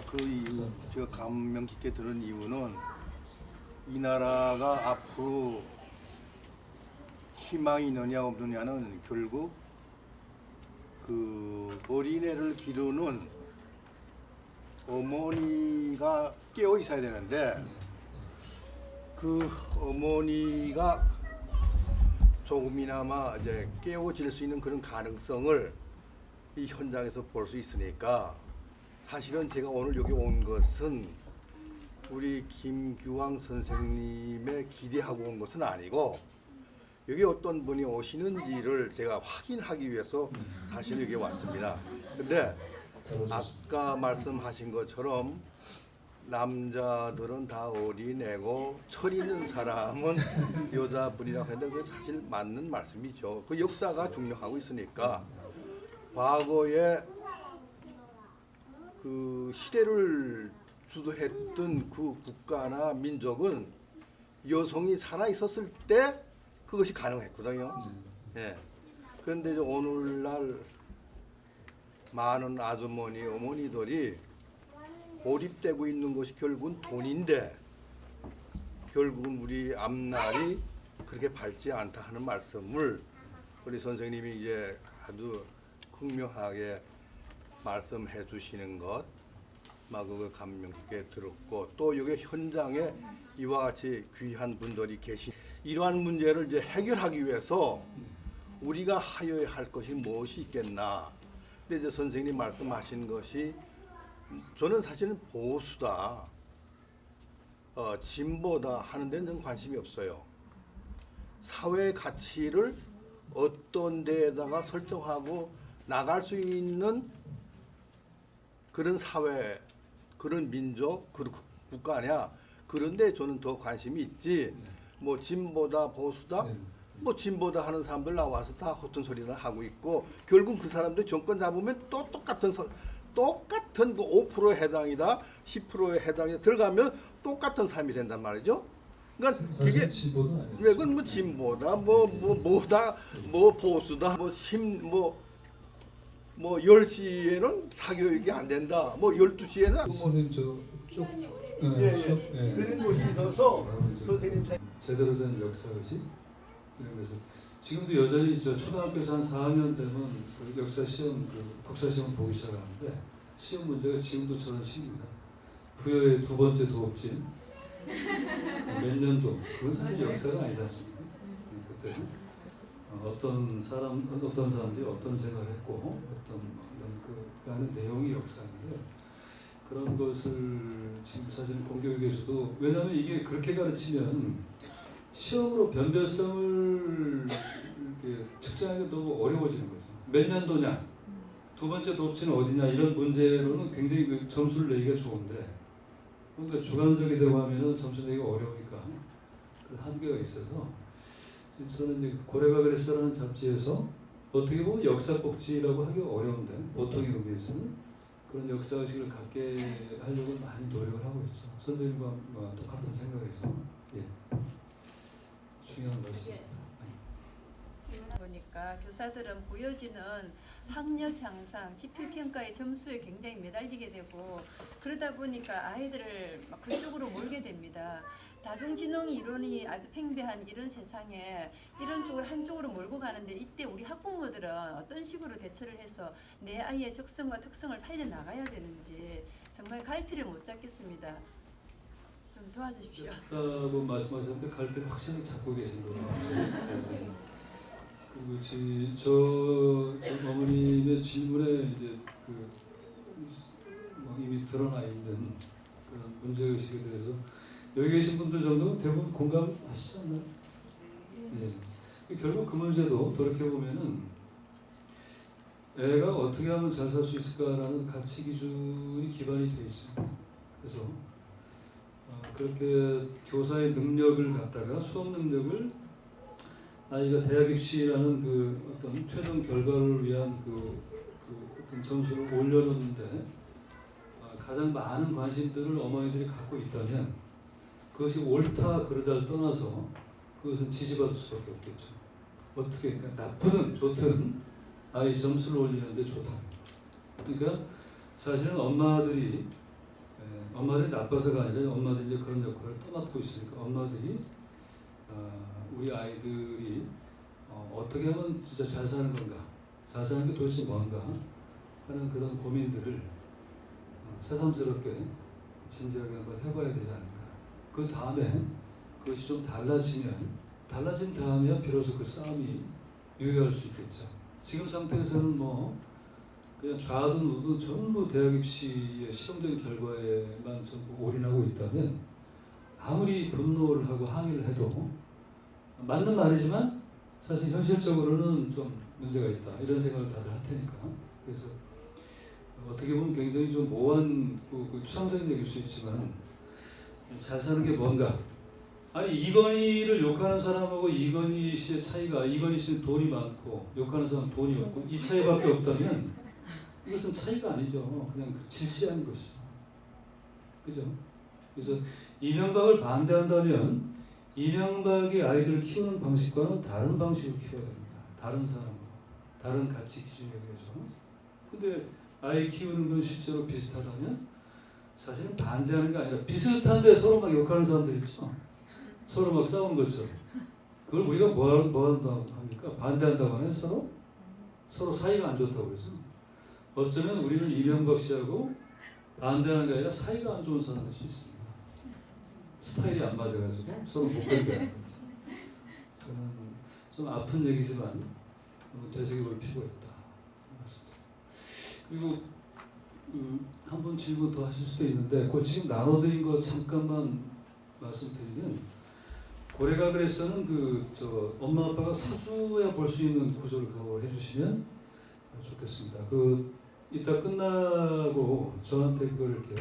그 이유, 제가 감명 깊게 들은 이유는 이 나라가 앞으로 희망이 있느냐 없느냐는 결국 그 어린애를 기르는 어머니가 깨어 있어야 되는데 그 어머니가 조금이나마 이제 깨어질 수 있는 그런 가능성을 이 현장에서 볼 수 있으니까 사실은 제가 오늘 여기 온 것은 우리 김규황 선생님의 기대하고 온 것은 아니고 여기 어떤 분이 오시는지를 제가 확인하기 위해서 사실 여기 왔습니다. 근데 아까 말씀하신 것처럼 남자들은 다 어린애고 철 있는 사람은 여자분이라고 했는데 그게 사실 맞는 말씀이죠. 그 역사가 중요하고 있으니까 과거에 그 시대를 주도했던 그 국가나 민족은 여성이 살아 있었을 때 그것이 가능했거든요. 예. 그런데 이제 오늘날 많은 아주머니, 어머니들이 고립되고 있는 것이 결국은 돈인데 결국은 우리 앞날이 그렇게 밝지 않다 하는 말씀을 우리 선생님이 이제 아주 극명하게 말씀해 주시는 것, 막 그거 감명 깊게 들었고 또 여기 현장에 이와 같이 귀한 분들이 계신 이러한 문제를 이제 해결하기 위해서 우리가 하여야 할 것이 무엇이 있겠나. 근데 이제 선생님 말씀하신 것이 저는 사실은 보수다, 진보다 하는 데는 전 관심이 없어요. 사회 가치를 어떤 데에다가 설정하고 나갈 수 있는 그런 사회, 그런 민족, 그런 국가 아니야. 그런데 저는 더 관심이 있지. 뭐 진보다 보수다, 뭐 진보다 하는 사람들 나와서 다 허튼 소리를 하고 있고 결국 그 사람들 정권 잡으면 또 똑같은 그 5%에 해당이다, 10%에 해당이 들어가면 똑같은 삶이 된단 말이죠. 그러니까 이게 그건 뭐 진보다, 뭐다, 뭐 보수다, 뭐 10시에는 사교육이 안 된다. 뭐 12시에는 선생님 저쪽 그런 곳이 있어서 선생님 제대로 된 역사의식 그래서 지금도 여전히 저 초등학교에서 한 4학년 되면 그 역사 시험 국사 시험 보기 시작하는데 시험 문제가 지금도 저는 식입니다. 부여의 두 번째 도읍진 몇 년도 그건 사실 역사가 아니지 않습니까? 그때는 어떤 사람들이 어떤 생각을 했고 어떤 이런 그 안에 내용이 역사인데 그런 것을 지금 사실 공교육에서도 왜냐하면 이게 그렇게 가르치면 시험으로 변별성을 이렇게 측정하기가 너무 어려워지는 거죠. 몇 년도냐, 두 번째 도읍지는 어디냐 이런 문제로는 굉장히 그 점수를 내기가 좋은데 그러니까 주관적이 되고 하면은 점수 내기가 어려우니까 그 한계가 있어서 저는 이제 고래가 그랬어라는 잡지에서 어떻게 보면 역사 꼭지라고 하기가 어려운데 보통의 의미에서는 그런 역사의식을 갖게 하려고 많이 노력을 하고 있죠. 선생님과 똑같은 생각에서 예. 중요한 말씀입니다. 보니까 교사들은 보여지는 학력 향상, 지필 평가의 점수에 굉장히 매달리게 되고 그러다 보니까 아이들을 막 그쪽으로 몰게 됩니다. 다중지능 이론이 아주 팽배한 이런 세상에 이런 쪽을 한쪽으로 몰고 가는데 이때 우리 학부모들은 어떤 식으로 대처를 해서 내 아이의 적성과 특성을 살려나가야 되는지 정말 갈피를 못 잡겠습니다. 좀 도와주십시오. 아까 말씀하셨는데 갈피를 확실히 잡고 계신 거예요. 그리고 저 어머님의 질문에 이제 뭐 이미 드러나 있는 그런 문제의식에 대해서 여기 계신 분들 정도는 대부분 공감하시지 않나요? 네. 결국 그 문제도 돌이켜보면은 애가 어떻게 하면 잘 살 수 있을까라는 가치 기준이 기반이 되어 있습니다. 그래서 그렇게 교사의 능력을 갖다가 수업 능력을 아이가 대학 입시라는 그 어떤 최종 결과를 위한 그 어떤 점수를 올려놓는데 가장 많은 관심들을 어머니들이 갖고 있다면 그것이 옳다 그르다를 떠나서 그것은 지지받을 수밖에 없겠죠. 어떻게 그러니까 나쁘든 좋든 아이 점수를 올리는데 좋다. 그러니까 사실은 엄마들이 나빠서가 아니라 엄마들이 이제 그런 역할을 떠맡고 있으니까 엄마들이 우리 아이들이 어떻게 하면 진짜 잘 사는 건가, 잘 사는 게 도대체 뭔가 하는 그런 고민들을 새삼스럽게 진지하게 한번 해봐야 되지 않을까. 그 다음에 그것이 좀 달라진 다음에야 비로소 그 싸움이 유효할 수 있겠죠. 지금 상태에서는 뭐 그냥 좌든 우든 전부 대학 입시의 실용적인 결과에만 전부 올인하고 있다면 아무리 분노를 하고 항의를 해도 맞는 말이지만 사실 현실적으로는 좀 문제가 있다 이런 생각을 다들 할 테니까. 그래서 어떻게 보면 굉장히 좀 모호한 추상적인 얘기일 수 있지만 잘 사는 게 뭔가. 아니 이건희를 욕하는 사람하고 이건희 씨의 차이가 이건희 씨는 돈이 많고 욕하는 사람은 돈이 없고 이 차이밖에 없다면 이것은 차이가 아니죠. 그냥 질시하는 것이죠. 그죠? 그래서 이명박을 반대한다면 이명박이 아이들을 키우는 방식과는 다른 방식으로 키워야 됩니다. 다른 사람으로, 다른 가치 기준에 의해서. 근데 아이 키우는 건 실제로 비슷하다면 사실은 반대하는 게 아니라 비슷한데 서로 막 욕하는 사람들 있죠. 서로 막 싸우는 거죠. 그걸 우리가 뭐 한다고 합니까? 반대한다고 하면 서로 사이가 안 좋다고 그러죠. 어쩌면 우리는 이명박 씨하고 반대하는 게 아니라 사이가 안 좋은 사람일 수 있습니다. 스타일이 안 맞아가지고 서로 못 걸게 하는 거죠. 저는 좀 아픈 얘기지만 되새겨볼 필요가 있다. 그리고 한 번 질문 더 하실 수도 있는데 그 지금 나눠드린 거 잠깐만 말씀드리면 고래가글에서는 엄마 아빠가 사주야 볼 수 있는 구조를 그거 해주시면 좋겠습니다. 이따 끝나고 저한테 그걸 이렇게